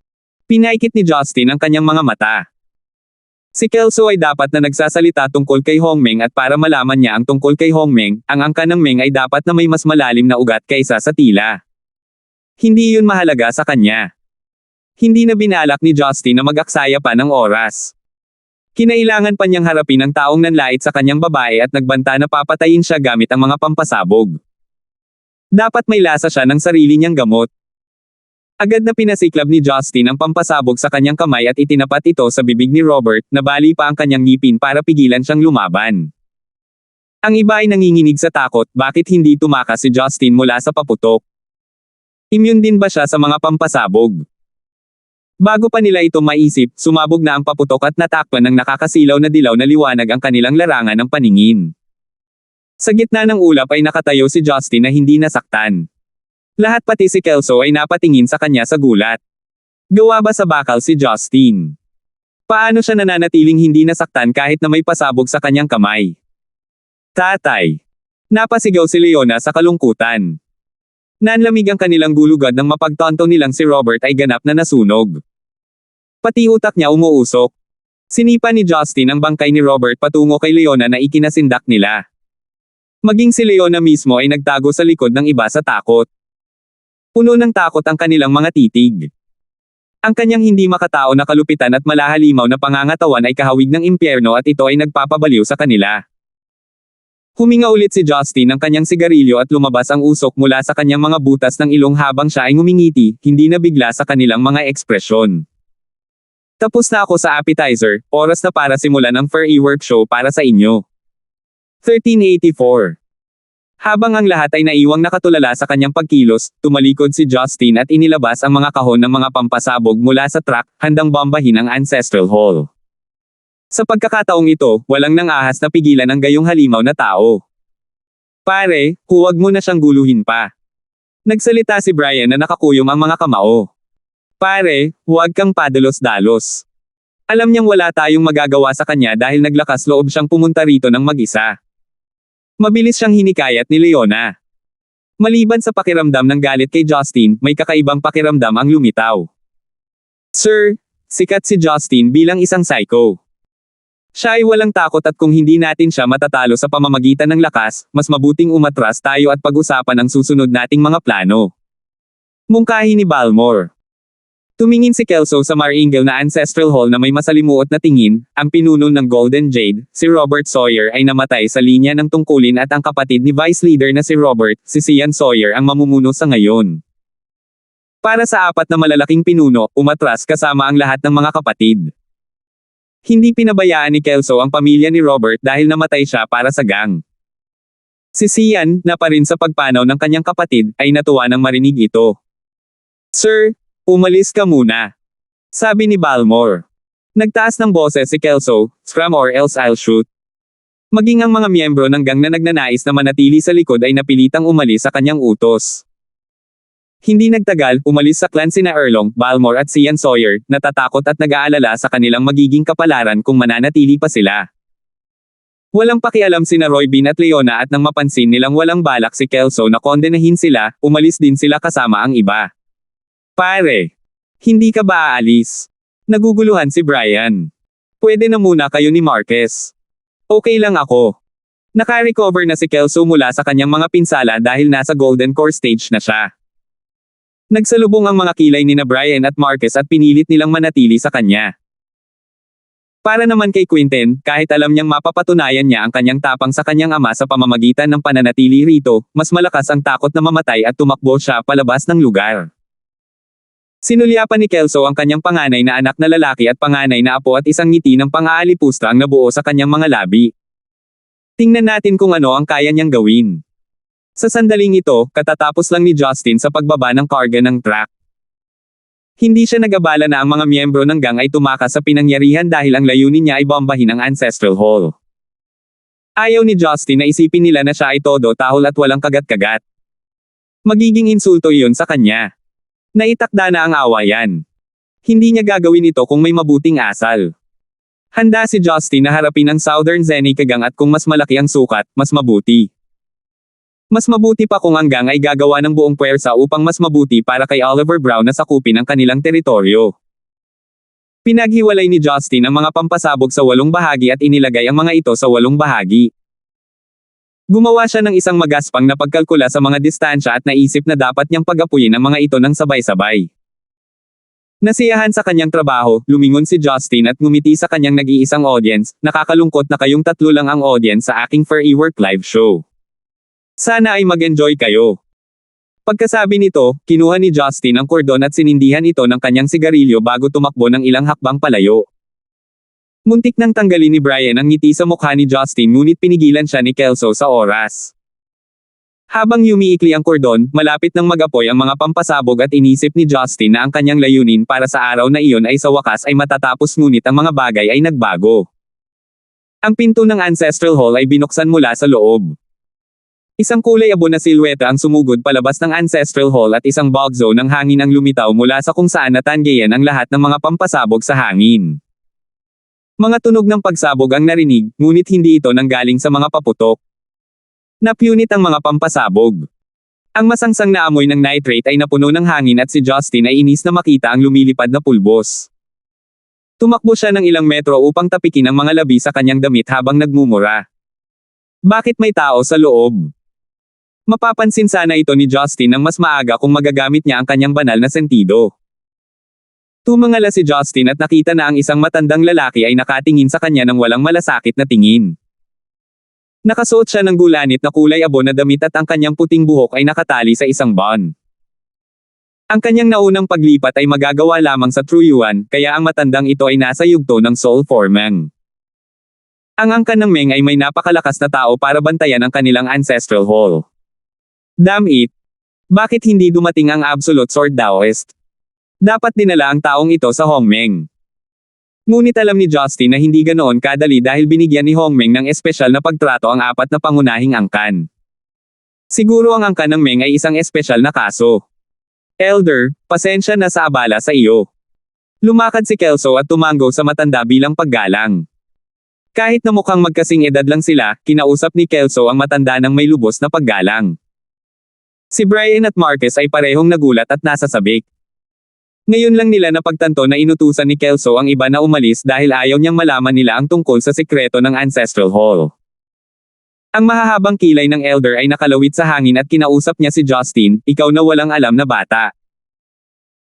Pinaikit ni Justin ang kanyang mga mata. Si Kelso ay dapat na nagsasalita tungkol kay Hongmeng at para malaman niya ang tungkol kay Hongmeng, ang angka ng Meng ay dapat na may mas malalim na ugat kaysa sa tila. Hindi yun mahalaga sa kanya. Hindi na binalak ni Justin na mag-aksaya pa ng oras. Kinailangan pa niyang harapin ang taong nanlait sa kanyang babae at nagbanta na papatayin siya gamit ang mga pampasabog. Dapat may lasa siya ng sarili niyang gamot. Agad na pinasiklab ni Justin ang pampasabog sa kanyang kamay at itinapat ito sa bibig ni Robert, nabali pa ang kanyang ngipin para pigilan siyang lumaban. Ang iba ay nanginginig sa takot, bakit hindi tumakas si Justin mula sa paputok? Immune din ba siya sa mga pampasabog? Bago pa nila ito maisip, sumabog na ang paputok at natakpan ng nakakasilaw na dilaw na liwanag ang kanilang larangan ng paningin. Sa gitna ng ulap ay nakatayo si Justin na hindi nasaktan. Lahat pati si Kelso ay napatingin sa kanya sa gulat. Gawa ba sa bakal si Justin? Paano siya nananatiling hindi nasaktan kahit na may pasabog sa kanyang kamay? Tatay! Napasigaw si Leona sa kalungkutan. Nanlamig ang kanilang gulugad nang mapagtanto nilang si Robert ay ganap na nasunog. Pati utak niya umuusok. Sinipa ni Justin ang bangkay ni Robert patungo kay Leona na ikinasindak nila. Maging si Leona mismo ay nagtago sa likod ng iba sa takot. Puno ng takot ang kanilang mga titig. Ang kanyang hindi makatao na kalupitan at malahalimaw na pangangatawan ay kahawig ng impyerno at ito ay nagpapabaliw sa kanila. Huminga ulit si Justin ng kanyang sigarilyo at lumabas ang usok mula sa kanyang mga butas ng ilong habang siya ay ngumingiti, hindi nabigla sa kanilang mga ekspresyon. Tapos na ako sa appetizer, oras na para simulan ang fur e-work show para sa inyo. 1384. Habang ang lahat ay naiwang nakatulala sa kanyang pagkilos, tumalikod si Justin at inilabas ang mga kahon ng mga pampasabog mula sa truck, handang bombahin ang Ancestral Hall. Sa pagkakataong ito, walang nang-ahas na pigilan ang gayong halimaw na tao. Pare, huwag mo na siyang guluhin pa. Nagsalita si Brian na nakakuyong ang mga kamao. Pare, huwag kang padalos-dalos. Alam niyang wala tayong magagawa sa kanya dahil naglakas loob siyang pumunta rito ng mag-isa. Mabilis siyang hinikayat ni Leona. Maliban sa pakiramdam ng galit kay Justin, may kakaibang pakiramdam ang lumitaw. Sir, sikat si Justin bilang isang psycho. Siya ay walang takot at kung hindi natin siya matatalo sa pamamagitan ng lakas, mas mabuting umatras tayo at pag-usapan ang susunod nating mga plano. Mungkahi ni Balmore. Tumingin si Kelso sa Maringale na Ancestral Hall na may masalimuot na tingin, ang pinuno ng Golden Jade, si Robert Sawyer ay namatay sa linya ng tungkulin at ang kapatid ni Vice Leader na si Robert, si Sian Sawyer ang mamumuno sa ngayon. Para sa apat na malalaking pinuno, umatras kasama ang lahat ng mga kapatid. Hindi pinabayaan ni Kelso ang pamilya ni Robert dahil namatay siya para sa gang. Si Sian, na pa rin sa pagpanaw ng kanyang kapatid, ay natuwa nang marinig ito. "Sir, umalis ka muna," sabi ni Balmore. Nagtaas ng boses si Kelso, "Scram or else I'll shoot." Maging ang mga miyembro ng gang na nagnanais na manatili sa likod ay napilitang umalis sa kanyang utos. Hindi nagtagal, umalis sa clan sina Erlong, Balmore at Sian Sawyer, natatakot at nag-aalala sa kanilang magiging kapalaran kung mananatili pa sila. Walang pakialam sina Roy Bean at Leona at nang mapansin nilang walang balak si Kelso na kondenahin sila, umalis din sila kasama ang iba. "Pare, hindi ka ba aalis?" Naguguluhan si Brian. "Pwede na muna kayo ni Marquez." "Okay lang ako." Naka-recover na si Kelso mula sa kanyang mga pinsala dahil nasa Golden Core stage na siya. Nagsalubong ang mga kilay ni na Brian at Marquez at pinilit nilang manatili sa kanya. Para naman kay Quinten, kahit alam niyang mapapatunayan niya ang kanyang tapang sa kanyang ama sa pamamagitan ng pananatili rito, mas malakas ang takot na mamatay at tumakbo siya palabas ng lugar. Sinulyapan ni Kelso ang kanyang panganay na anak na lalaki at panganay na apo at isang ngiti ng pang-aalipusta ang nabuo sa kanyang mga labi. Tingnan natin kung ano ang kaya niyang gawin. Sa sandaling ito, katatapos lang ni Justin sa pagbaba ng karga ng truck. Hindi siya nag-abala na ang mga miyembro ng gang ay tumakas sa pinangyarihan dahil ang layunin niya ay bombahin ang Ancestral Hall. Ayaw ni Justin na isipin nila na siya ay todo tahol at walang kagat-kagat. Magiging insulto iyon sa kanya. Naitakda na ang awayan. Hindi niya gagawin ito kung may mabuting asal. Handa si Justin na harapin ang Southern Zenica gang at kung mas malaki ang sukat, mas mabuti. Mas mabuti pa kung ang gang ay gagawa ng buong puwersa upang mas mabuti para kay Oliver Brown na sakupin ang kanilang teritoryo. Pinaghiwalay ni Justin ang mga pampasabog sa 8 bahagi at inilagay ang mga ito sa 8 bahagi. Gumawa siya ng isang magaspang na pagkalkula sa mga distansya at naisip na dapat niyang pag-apuyin ang mga ito ng sabay-sabay. Nasiyahan sa kanyang trabaho, lumingon si Justin at ngumiti sa kanyang nag-iisang audience, "Nakakalungkot na kayong 3 lang ang audience sa aking Furry Work live show. Sana ay mag-enjoy kayo." Pagkasabi nito, kinuha ni Justin ang kordon at sinindihan ito ng kanyang sigarilyo bago tumakbo ng ilang hakbang palayo. Muntik nang tanggalin ni Brian ang ngiti sa mukha ni Justin ngunit pinigilan siya ni Kelso sa oras. Habang yumiikli ang kordon, malapit nang mag-apoy ang mga pampasabog at inisip ni Justin na ang kanyang layunin para sa araw na iyon ay sa wakas ay matatapos ngunit ang mga bagay ay nagbago. Ang pinto ng Ancestral Hall ay binuksan mula sa loob. Isang kulay abo na silweta ang sumugod palabas ng Ancestral Hall at isang bulk zone ng hangin ang lumitaw mula sa kung saan natanggayan ang lahat ng mga pampasabog sa hangin. Mga tunog ng pagsabog ang narinig, ngunit hindi ito nanggaling sa mga paputok. Napunit ang mga pampasabog. Ang masangsang na amoy ng nitrate ay napuno ng hangin at si Justin ay inis na makita ang lumilipad na pulbos. Tumakbo siya ng ilang metro upang tapikin ang mga labi sa kanyang damit habang nagmumura. Bakit may tao sa loob? Mapapansin sana ito ni Justin nang mas maaga kung magagamit niya ang kanyang banal na sentido. Tumangala si Justin at nakita na ang isang matandang lalaki ay nakatingin sa kanya ng walang malasakit na tingin. Nakasuot siya ng gulanit na kulay abo na damit at ang kanyang puting buhok ay nakatali sa isang bun. Ang kanyang naunang paglipat ay magagawa lamang sa True Yuan, kaya ang matandang ito ay nasa yugto ng Soul Forming. Ang angkan ng Meng ay may napakalakas na tao para bantayan ang kanilang Ancestral Hall. Damn it! Bakit hindi dumating ang Absolute Sword Daoist? Dapat dinala ang taong ito sa Hongmeng. Ngunit alam ni Justin na hindi ganoon kadali dahil binigyan ni Hongmeng ng espesyal na pagtrato ang 4 na pangunahing angkan. Siguro ang angkan ng Meng ay isang espesyal na kaso. "Elder, pasensya na sa abala sa iyo." Lumakad si Kelso at tumango sa matanda bilang paggalang. Kahit na mukhang magkasing edad lang sila, kinausap ni Kelso ang matanda ng may lubos na paggalang. Si Brian at Marquez ay parehong nagulat at nasasabik. Ngayon lang nila napagtanto na inutusan ni Kelso ang iba na umalis dahil ayaw niyang malaman nila ang tungkol sa sekreto ng Ancestral Hall. Ang mahahabang kilay ng Elder ay nakalawit sa hangin at kinausap niya si Justin, ikaw na walang alam na bata.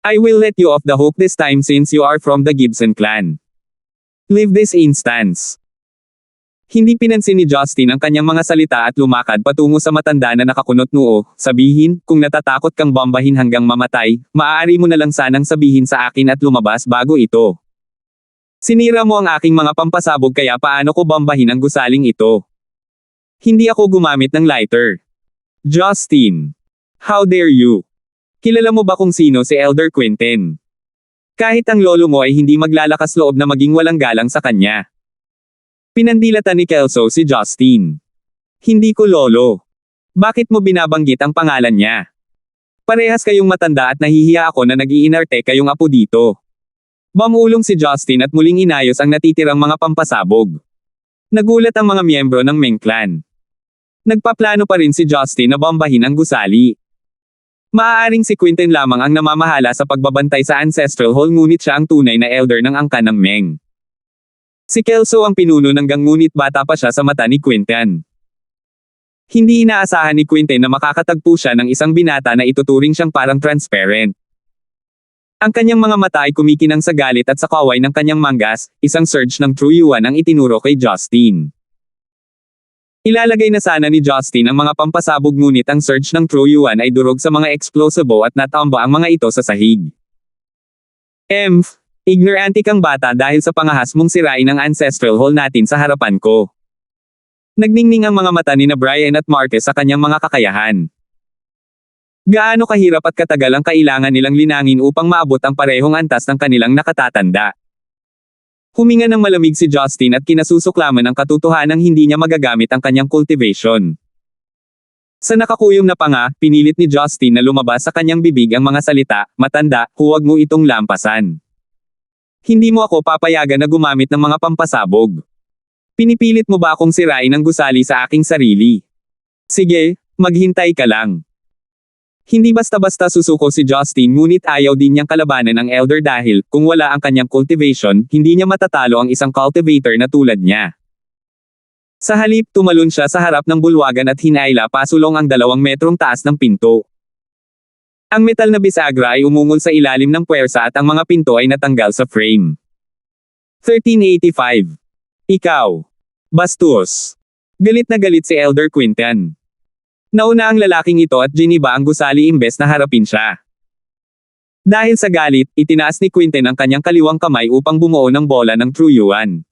I will let you off the hook this time since you are from the Gibson clan. Leave this instance. Hindi pinansin ni Justin ang kanyang mga salita at lumakad patungo sa matanda na nakakunot noo, sabihin, kung natatakot kang bombahin hanggang mamatay, maaari mo na lang sanang sabihin sa akin at lumabas bago ito. Sinira mo ang aking mga pampasabog kaya paano ko bombahin ang gusaling ito? Hindi ako gumamit ng lighter. Justin. How dare you? Kilala mo ba kung sino si Elder Quinten? Kahit ang lolo mo ay hindi maglalakas loob na maging walang galang sa kanya. Pinandilatan ni Kelso si Justin. Hindi ko lolo. Bakit mo binabanggit ang pangalan niya? Parehas kayong matanda at nahihiya ako na nag-iinarte kayong apo dito. Bamulong si Justin at muling inayos ang natitirang mga pampasabog. Nagulat ang mga miyembro ng Meng Clan. Nagpaplano pa rin si Justin na bombahin ang gusali. Maaaring si Quinten lamang ang namamahala sa pagbabantay sa Ancestral Hall ngunit siya ang tunay na elder ng angkan ng Meng. Si Kelso ang pinuno ng gang ngunit bata pa siya sa mata ni Quinten. Hindi inaasahan ni Quinten na makakatagpo siya ng isang binata na ituturing siyang parang transparent. Ang kanyang mga mata ay kumikinang sa galit at sa kaway ng kanyang manggas, isang surge ng True Yuan ang itinuro kay Justin. Ilalagay na sana ni Justin ang mga pampasabog ngunit ang surge ng True Yuan ay durog sa mga explosibo at natamba ang mga ito sa sahig. Ignorante kang bata dahil sa pangahas mong sirain ang Ancestral Hall natin sa harapan ko. Nagningning ang mga mata ni na Brian at Marcus sa kanyang mga kakayahan. Gaano kahirap at katagal ang kailangan nilang linangin upang maabot ang parehong antas ng kanilang nakatatanda. Huminga ng malamig si Justin at kinasusuklaman ang katotohanang hindi niya magagamit ang kanyang cultivation. Sa nakakuyong na panga, pinilit ni Justin na lumabas sa kanyang bibig ang mga salita, matanda, huwag mo itong lampasan. Hindi mo ako papayagan na gumamit ng mga pampasabog. Pinipilit mo ba akong sirain ang gusali sa aking sarili? Sige, maghintay ka lang. Hindi basta-basta susuko si Justin ngunit ayaw din niyang kalabanan ang elder dahil, kung wala ang kanyang cultivation, hindi niya matatalo ang isang cultivator na tulad niya. Sa halip, tumalon siya sa harap ng bulwagan at hinaila pasulong ang 2 metrong taas ng pinto. Ang metal na bisagra ay umungol sa ilalim ng puwersa at ang mga pinto ay natanggal sa frame. 1385. Ikaw. Bastos. Galit na galit si Elder Quinten. Nauna ang lalaking ito at giniba ang gusali imbes na harapin siya. Dahil sa galit, itinaas ni Quinten ang kanyang kaliwang kamay upang bumuo ng bola ng True Yuan.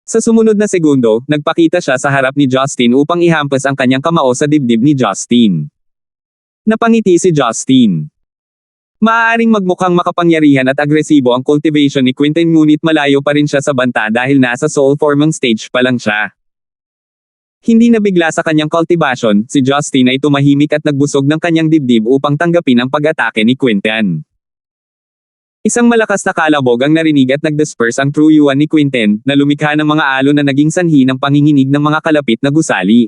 Sa sumunod na segundo, nagpakita siya sa harap ni Justin upang ihampas ang kanyang kamao sa dibdib ni Justin. Napangiti si Justin. Maaaring magmukhang makapangyarihan at agresibo ang cultivation ni Quinten ngunit malayo pa rin siya sa banta dahil nasa soul forming stage pa lang siya. Hindi nabigla sa kanyang cultivation, si Justin ay tumahimik at nagbusog ng kanyang dibdib upang tanggapin ang pag-atake ni Quinten. Isang malakas na kalabog ang narinig at nag-disperse ang True Yuan ni Quinten, na lumikha ng mga alon na naging sanhi ng panginginig ng mga kalapit na gusali.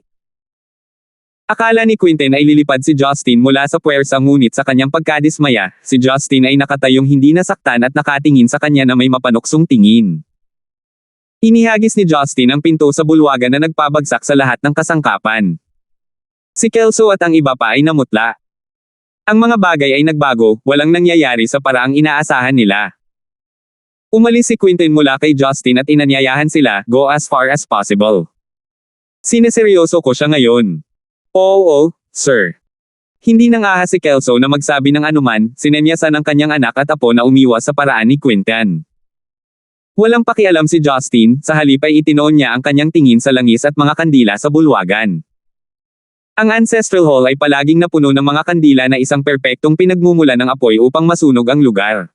Akala ni Quinten ay lilipad si Justin mula sa puwersa ngunit sa kanyang pagkadismaya, si Justin ay nakatayong hindi nasaktan at nakatingin sa kanya na may mapanuksong tingin. Inihagis ni Justin ang pinto sa bulwagan na nagpabagsak sa lahat ng kasangkapan. Si Kelso at ang iba pa ay namutla. Ang mga bagay ay nagbago, walang nangyayari sa paraang inaasahan nila. Umalis si Quinten mula kay Justin at inanyayahan sila, go as far as possible. Sineseryoso ko siya ngayon. Oo, sir. Hindi nangahas si Kelso na magsabi ng anuman, sinemyasan ng kanyang anak at apo na umiwas sa paraan ni Quinten. Walang pakialam si Justin, sa halip ay itinoon niya ang kanyang tingin sa langis at mga kandila sa bulwagan. Ang Ancestral Hall ay palaging napuno ng mga kandila na isang perpektong pinagmumula ng apoy upang masunog ang lugar.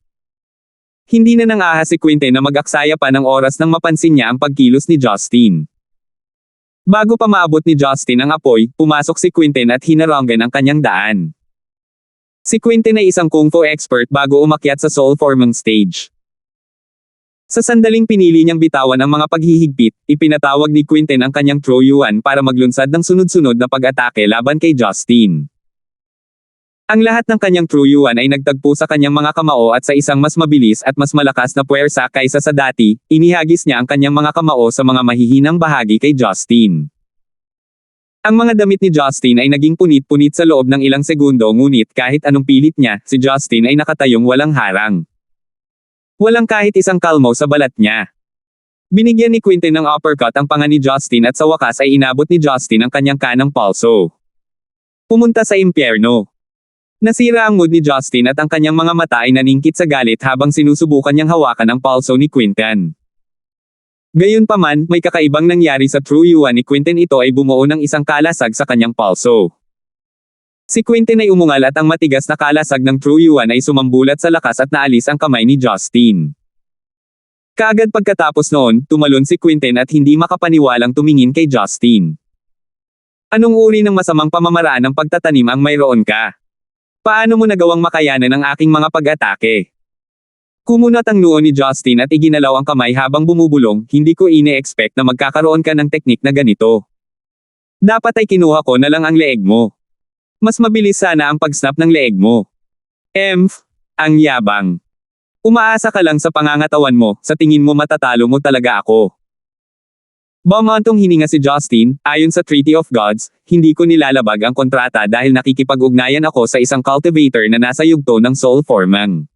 Hindi na nangahas si Quinten na mag-aksaya pa ng oras nang mapansin niya ang pagkilos ni Justin. Bago pa maabot ni Justin ang apoy, pumasok si Quinten at hinarangan ang kanyang daan. Si Quinten ay isang kung fu expert bago umakyat sa soul forming stage. Sa sandaling pinili niyang bitawan ang mga paghihigpit, ipinatawag ni Quinten ang kanyang True Yuan para maglunsad ng sunod-sunod na pag-atake laban kay Justin. Ang lahat ng kanyang true yuan ay nagtagpo sa kanyang mga kamao at sa isang mas mabilis at mas malakas na puwersa kaysa sa dati, inihagis niya ang kanyang mga kamao sa mga mahihinang bahagi kay Justin. Ang mga damit ni Justin ay naging punit-punit sa loob ng ilang segundo ngunit kahit anong pilit niya, si Justin ay nakatayong walang harang. Walang kahit isang kalmo sa balat niya. Binigyan ni Quinten ng uppercut ang panga ni Justin at sa wakas ay inabot ni Justin ang kanyang kanang palso. Pumunta sa impyerno. Nasira ang mood ni Justin at ang kanyang mga mata ay naningkit sa galit habang sinusubukan niyang hawakan ang palso ni Quinten. Gayunpaman, may kakaibang nangyari sa true yuan ni Quinten. Ito ay bumuo ng isang kalasag sa kanyang palso. Si Quinten ay umungal at ang matigas na kalasag ng true yuan ay sumambulat sa lakas at naalis ang kamay ni Justin. Kaagad pagkatapos noon, tumalon si Quinten at hindi makapaniwalang tumingin kay Justin. Anong uri ng masamang pamamaraan ng pagtatanim ang mayroon ka? Paano mo nagawang makayanan ang aking mga pag-atake? Kumunat ang noo ni Justin at iginalaw ang kamay habang bumubulong, hindi ko ine-expect na magkakaroon ka ng teknik na ganito. Dapat ay kinuha ko na lang ang leeg mo. Mas mabilis sana ang pag-snap ng leeg mo. Ang yabang. Umaasa ka lang sa pangangatawan mo, sa tingin mo matatalo mo talaga ako. Bumantong hininga si Justin, ayon sa Treaty of Gods, hindi ko nilalabag ang kontrata dahil nakikipag-ugnayan ako sa isang cultivator na nasa yugto ng Soul Formang.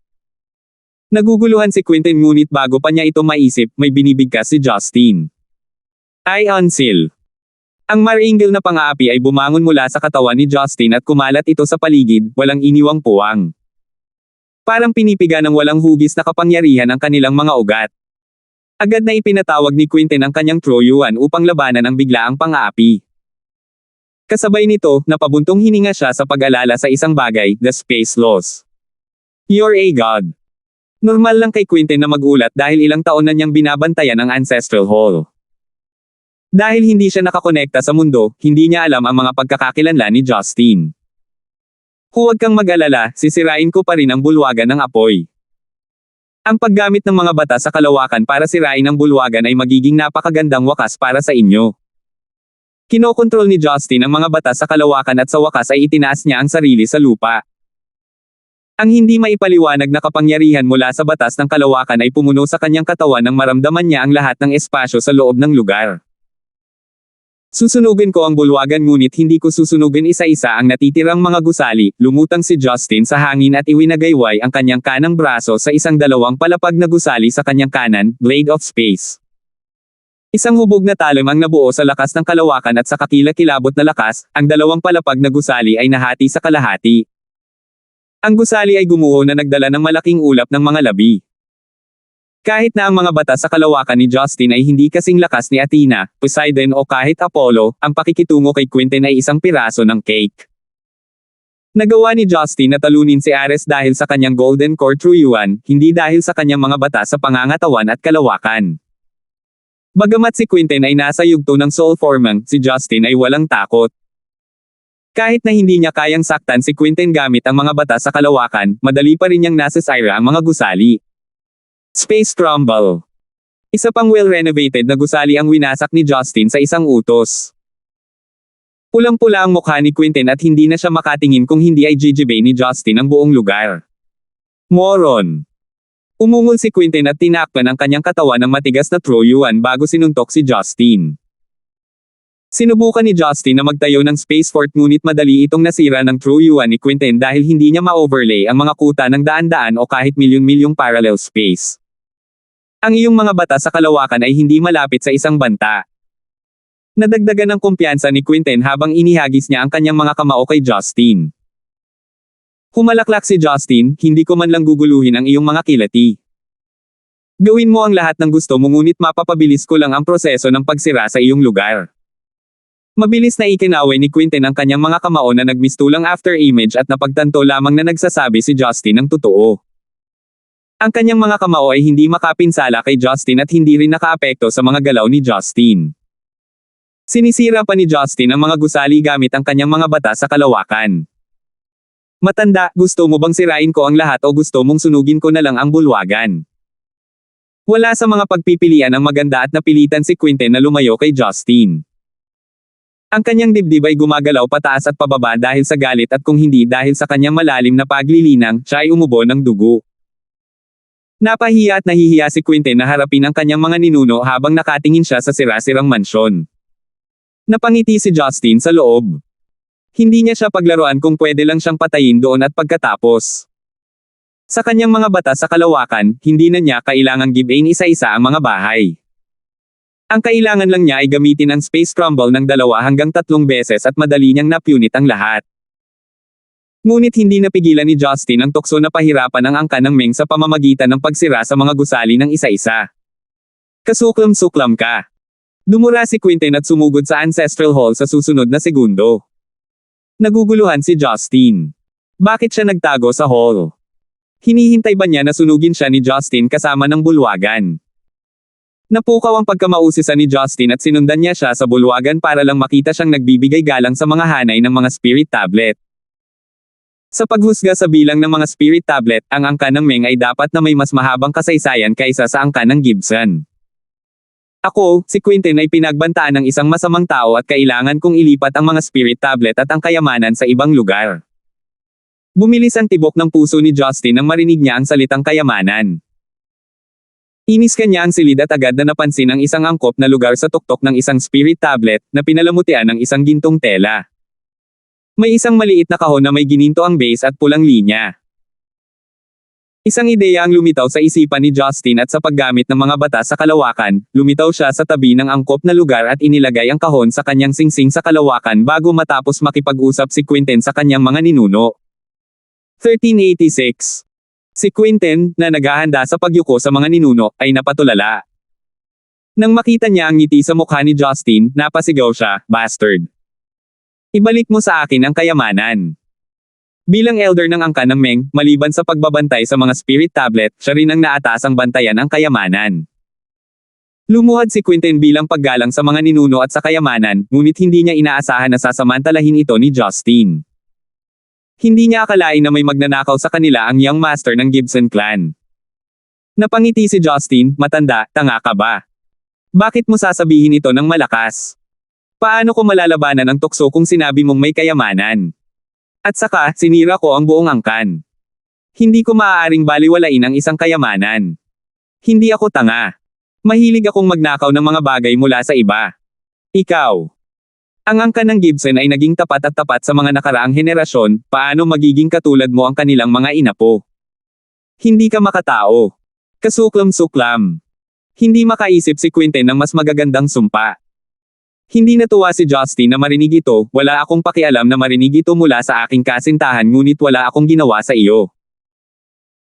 Naguguluhan si Quinten ngunit bago pa niya ito maisip, may binibigkas si Justin. Ay Unsil. Ang maringgil na pang-aapi ay bumangon mula sa katawan ni Justin at kumalat ito sa paligid, walang iniwang puwang. Parang pinipiga ng walang hugis na kapangyarihan ang kanilang mga ugat. Agad na ipinatawag ni Quinten ang kanyang true yuan upang labanan ang biglaang pang-aapi. Kasabay nito, napabuntong hininga siya sa pag-alala sa isang bagay, the space laws. You're a god. Normal lang kay Quinten na magulat dahil ilang taon na niyang binabantayan ang Ancestral Hall. Dahil hindi siya nakakonekta sa mundo, hindi niya alam ang mga pagkakakilanlan ni Justin. Huwag kang mag-alala, sisirain ko pa rin ang bulwagan ng apoy. Ang paggamit ng mga bata sa kalawakan para sirain ang bulwagan ay magiging napakagandang wakas para sa inyo. Kinokontrol ni Justin ang mga bata sa kalawakan at sa wakas ay itinaas niya ang sarili sa lupa. Ang hindi maipaliwanag na kapangyarihan mula sa batas ng kalawakan ay pumuno sa kanyang katawan nang maramdaman niya ang lahat ng espasyo sa loob ng lugar. Susunugin ko ang bulwagan ngunit hindi ko susunugin isa-isa ang natitirang mga gusali, lumutang si Justin sa hangin at iwinagayway ang kanyang kanang braso sa isang dalawang palapag na gusali sa kanyang kanan, Blade of Space. Isang hubog na talim ang nabuo sa lakas ng kalawakan at sa kakilakilabot na lakas, ang dalawang palapag na gusali ay nahati sa kalahati. Ang gusali ay gumuho na nagdala ng malaking ulap ng mga labi. Kahit na ang mga bata sa kalawakan ni Justin ay hindi kasing lakas ni Athena, Poseidon o kahit Apollo, ang pakikitungo kay Quinten ay isang piraso ng cake. Nagawa ni Justin na talunin si Ares dahil sa kanyang Golden Core True Yuan, hindi dahil sa kanyang mga bata sa pangangatawan at kalawakan. Bagamat si Quinten ay nasa yugto ng Soul Formang, si Justin ay walang takot. Kahit na hindi niya kayang saktan si Quinten gamit ang mga bata sa kalawakan, madali pa rin niyang nasasira ang mga gusali. Space Crumble. Isa pang well-renovated na gusali ang winasak ni Justin sa isang utos. Pulang-pula ang mukha ni Quinten at hindi na siya makatingin kung hindi ay jijibay ni Justin ang buong lugar. Moron. Umungol si Quinten at tinakpan ang kanyang katawan ng matigas na true yuan bago sinuntok si Justin. Sinubukan ni Justin na magtayo ng space fort ngunit madali itong nasira ng true yuan ni Quinten dahil hindi niya ma-overlay ang mga kuta ng daan-daan o kahit milyon-milyong parallel space. Ang iyong mga bata sa kalawakan ay hindi malapit sa isang banta. Nadagdagan ng kumpiyansa ni Quinten habang inihagis niya ang kanyang mga kamao kay Justin. Humalaklak si Justin, hindi ko man lang guguluhin ang iyong mga kilati. Gawin mo ang lahat ng gusto mo ngunit mapapabilis ko lang ang proseso ng pagsira sa iyong lugar. Mabilis na ikinaway ni Quinten ang kanyang mga kamao na nagmistulang after image at napagtanto lamang na nagsasabi si Justin ng totoo. Ang kanyang mga kamao ay hindi makapinsala kay Justin at hindi rin nakaapekto sa mga galaw ni Justin. Sinisira pa ni Justin ang mga gusali gamit ang kanyang mga bata sa kalawakan. Matanda, gusto mo bang sirain ko ang lahat o gusto mong sunugin ko na lang ang bulwagan? Wala sa mga pagpipilian ang maganda at napilitan si Quinten na lumayo kay Justin. Ang kanyang dibdib ay gumagalaw pataas at pababa dahil sa galit at kung hindi dahil sa kanyang malalim na paglilinang, siya ay umubo ng dugo. Napahiya at nahihiya si Quinten na harapin ang kanyang mga ninuno habang nakatingin siya sa sira-sirang mansyon. Napangiti si Justin sa loob. Hindi niya siya paglaruan kung pwede lang siyang patayin doon at pagkatapos. Sa kanyang mga bata sa kalawakan, hindi na niya kailangang give-in isa-isa ang mga bahay. Ang kailangan lang niya ay gamitin ang space crumble ng 2 hanggang 3 beses at madali niyang napunit ang lahat. Ngunit hindi napigilan ni Justin ang tukso na pahirapan ang angkan ng Meng sa pamamagitan ng pagsira sa mga gusali ng isa-isa. Kasuklam-suklam ka. Dumura si Quinten at sumugod sa Ancestral Hall sa susunod na segundo. Naguguluhan si Justin. Bakit siya nagtago sa hall? Hinihintay ba niya na sunugin siya ni Justin kasama ng bulwagan? Napukaw ang pagkamausisan ni Justin at sinundan niya siya sa bulwagan para lang makita siyang nagbibigay galang sa mga hanay ng mga spirit tablet. Sa paghusga sa bilang ng mga spirit tablet, ang angka ng Meng ay dapat na may mas mahabang kasaysayan kaysa sa angka ng Gibson. Ako, si Quinten ay pinagbantaan ng isang masamang tao at kailangan kong ilipat ang mga spirit tablet at ang kayamanan sa ibang lugar. Bumilis ang tibok ng puso ni Justin nang marinig niya ang salitang kayamanan. Inis kanya ang silid at agad na napansin ang isang angkop na lugar sa tuktok ng isang spirit tablet na pinalamutian ng isang gintong tela. May isang maliit na kahon na may gininto ang base at pulang linya. Isang ideya ang lumitaw sa isipan ni Justin at sa paggamit ng mga bata sa kalawakan, lumitaw siya sa tabi ng angkop na lugar at inilagay ang kahon sa kanyang singsing sa kalawakan bago matapos makipag-usap si Quinten sa kanyang mga ninuno. 1386. Si Quinten, na naghahanda sa pagyuko sa mga ninuno, ay napatulala. Nang makita niya ang ngiti sa mukha ni Justin, napasigaw siya, "Bastard! Ibalik mo sa akin ang kayamanan." Bilang elder ng angka ng Meng, maliban sa pagbabantay sa mga spirit tablet, siya rin ang naatasang bantayan ang kayamanan. Lumuhad si Quinten bilang paggalang sa mga ninuno at sa kayamanan, ngunit hindi niya inaasahan na sasamantalahin ito ni Justin. Hindi niya akalain na may magnanakaw sa kanila ang young master ng Gibson clan. Napangiti si Justin, "Matanda, tanga ka ba? Bakit mo sasabihin ito ng malakas? Paano ko malalabanan ang tukso kung sinabi mong may kayamanan? At saka, sinira ko ang buong angkan. Hindi ko maaaring baliwalain ang isang kayamanan. Hindi ako tanga. Mahilig akong magnakaw ng mga bagay mula sa iba. Ikaw. Ang angkan ng Gibson ay naging tapat at tapat sa mga nakaraang henerasyon, paano magiging katulad mo ang kanilang mga inapo? Hindi ka makatao. Kasuklam-suklam." Hindi makaisip si Quinten ng mas magagandang sumpa. Hindi natuwa si Justin na marinig ito, "Wala akong pakialam na marinig ito mula sa aking kasintahan ngunit wala akong ginawa sa iyo.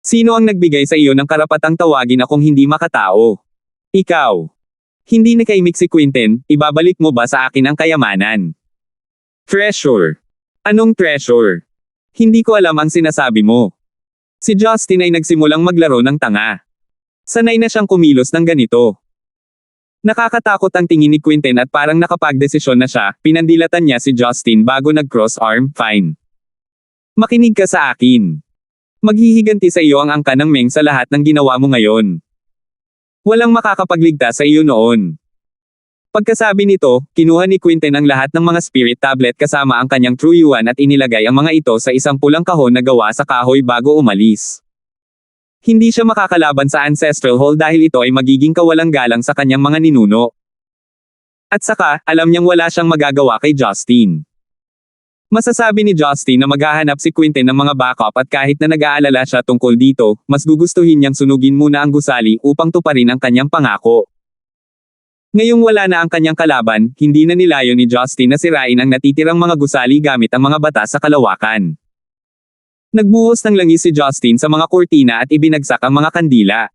Sino ang nagbigay sa iyo ng karapatang tawagin akong hindi makatao? Ikaw." Hindi nakaimik si Quinten, "Ibabalik mo ba sa akin ang kayamanan?" "Treasure. Anong treasure? Hindi ko alam ang sinasabi mo." Si Justin ay nagsimulang maglaro ng tanga. Sanay na siyang kumilos ng ganito. Nakakatakot ang tingin ni Quinten at parang nakapagdesisyon na siya, pinandilatan niya si Justin bago nag-cross arm, "Fine. Makinig ka sa akin. Maghihiganti sa iyo ang angka ng Meng sa lahat ng ginawa mo ngayon. Walang makakapagligtas sa iyo noon." Pagkasabi nito, kinuha ni Quinten ang lahat ng mga spirit tablet kasama ang kanyang True Yuan at inilagay ang mga ito sa isang pulang kahon na gawa sa kahoy bago umalis. Hindi siya makakalaban sa Ancestral Hall dahil ito ay magiging kawalang galang sa kanyang mga ninuno. At saka, alam niyang wala siyang magagawa kay Justin. Masasabi ni Justin na maghahanap si Quinten ng mga backup at kahit na nag-aalala siya tungkol dito, mas gugustuhin niyang sunugin muna ang gusali upang tuparin ang kanyang pangako. Ngayong wala na ang kanyang kalaban, hindi na nilayo ni Justin na sirain ang natitirang mga gusali gamit ang mga bata sa kalawakan. Nagbuhos ng langis si Justin sa mga kurtina at ibinagsak ang mga kandila.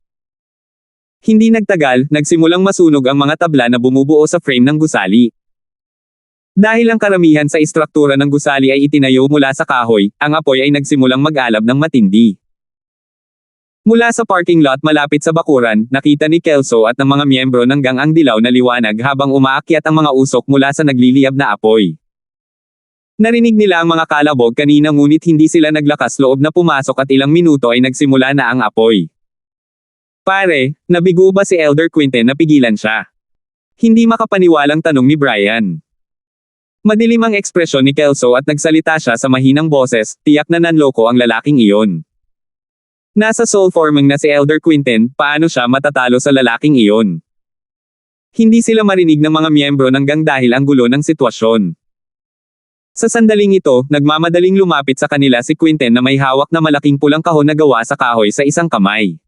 Hindi nagtagal, nagsimulang masunog ang mga tabla na bumubuo sa frame ng gusali. Dahil ang karamihan sa istruktura ng gusali ay itinayo mula sa kahoy, ang apoy ay nagsimulang mag-alab ng matindi. Mula sa parking lot malapit sa bakuran, nakita ni Kelso at ng mga miyembro ng gang ang dilaw na liwanag habang umaakyat ang mga usok mula sa nagliliyab na apoy. Narinig nila ang mga kalabog kanina ngunit hindi sila naglakas loob na pumasok at ilang minuto ay nagsimula na ang apoy. "Pare, nabigo ba si Elder Quinten na pigilan siya?" Hindi makapaniwalang tanong ni Brian. Madilim ang ekspresyon ni Kelso at nagsalita siya sa mahinang boses, tiyak na nanloko ang lalaking iyon. Nasa soul forming na si Elder Quinten, paano siya matatalo sa lalaking iyon? Hindi sila marinig ng mga miyembro ng gang dahil ang gulo ng sitwasyon. Sa sandaling ito, nagmamadaling lumapit sa kanila si Quinten na may hawak na malaking pulang kahon na gawa sa kahoy sa isang kamay.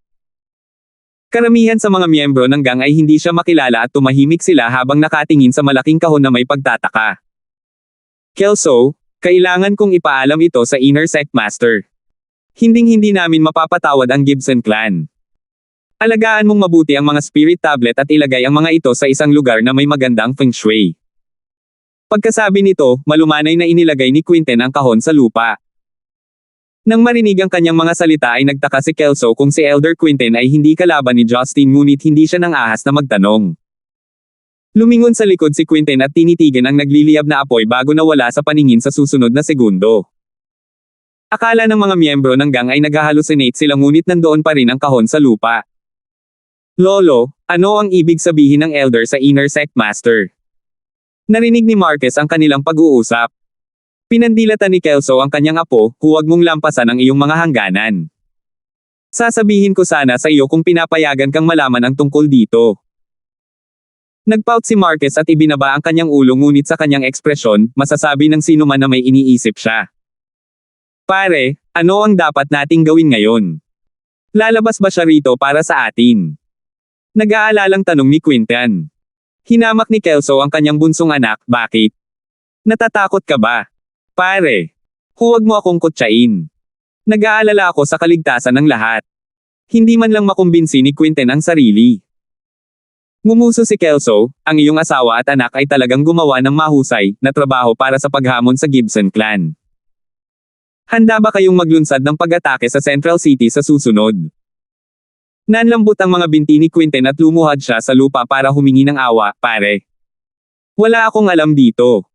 Karamihan sa mga miyembro ng gang ay hindi siya makilala at tumahimik sila habang nakatingin sa malaking kahon na may pagtataka. Kelso, kailangan kong ipaalam ito sa Inner Sect Master. Hinding-hindi namin mapapatawad ang Gibson clan. Alagaan mong mabuti ang mga spirit tablet at ilagay ang mga ito sa isang lugar na may magandang feng shui. Pagkasabi nito, malumanay na inilagay ni Quinten ang kahon sa lupa. Nang marinig ang kanyang mga salita ay nagtaka si Kelso kung si Elder Quinten ay hindi kalaban ni Justin ngunit hindi siya nang ahas na magtanong. Lumingon sa likod si Quinten at tinitigan ang nagliliyab na apoy bago nawala sa paningin sa susunod na segundo. Akala ng mga miyembro ng gang ay nag-hallucinate sila ngunit nandoon pa rin ang kahon sa lupa. Lolo, ano ang ibig sabihin ng Elder sa Inner Sect Master? Narinig ni Marquez ang kanilang pag-uusap. Pinandilatan ni Kelso ang kanyang apo, huwag mong lampasan ang iyong mga hangganan. Sasabihin ko sana sa iyo kung pinapayagan kang malaman ang tungkol dito. Nagpout si Marquez at ibinaba ang kanyang ulo ngunit sa kanyang ekspresyon, masasabi ng sino man na may iniisip siya. Pare, ano ang dapat nating gawin ngayon? Lalabas ba siya rito para sa atin? Nag-aalalang tanong ni Quinten. Hinamak ni Kelso ang kanyang bunsong anak, bakit? Natatakot ka ba? Pare, huwag mo akong kutsain. Nag-aalala ako sa kaligtasan ng lahat. Hindi man lang makumbinsi ni Quinten ang sarili. Ngumuso si Kelso, ang iyong asawa at anak ay talagang gumawa ng mahusay na trabaho para sa paghamon sa Gibson clan. Handa ba kayong maglunsad ng pag-atake sa Central City sa susunod? Nanlambot ang mga binti ni Quinten at lumuhad siya sa lupa para humingi ng awa, pare. Wala akong alam dito.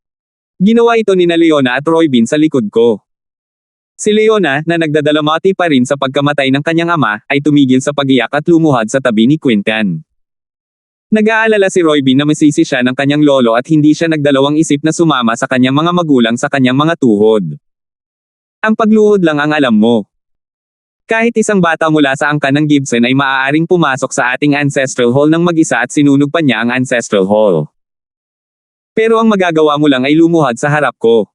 Ginawa ito ni Leona at Roybin sa likod ko. Si Leona, na nagdadalamati pa rin sa pagkamatay ng kanyang ama, ay tumigil sa pag-iyak at lumuhad sa tabi ni Quinten. Nag-aalala si Roybin na masisi siya ng kanyang lolo at hindi siya nagdalawang isip na sumama sa kanyang mga magulang sa kanyang mga tuhod. Ang pagluhod lang ang alam mo. Kahit isang bata mula sa angkan ng Gibson ay maaaring pumasok sa ating ancestral hall ng mag-isa at sinunog pa niya ang ancestral hall. Pero ang magagawa mo lang ay lumuhad sa harap ko.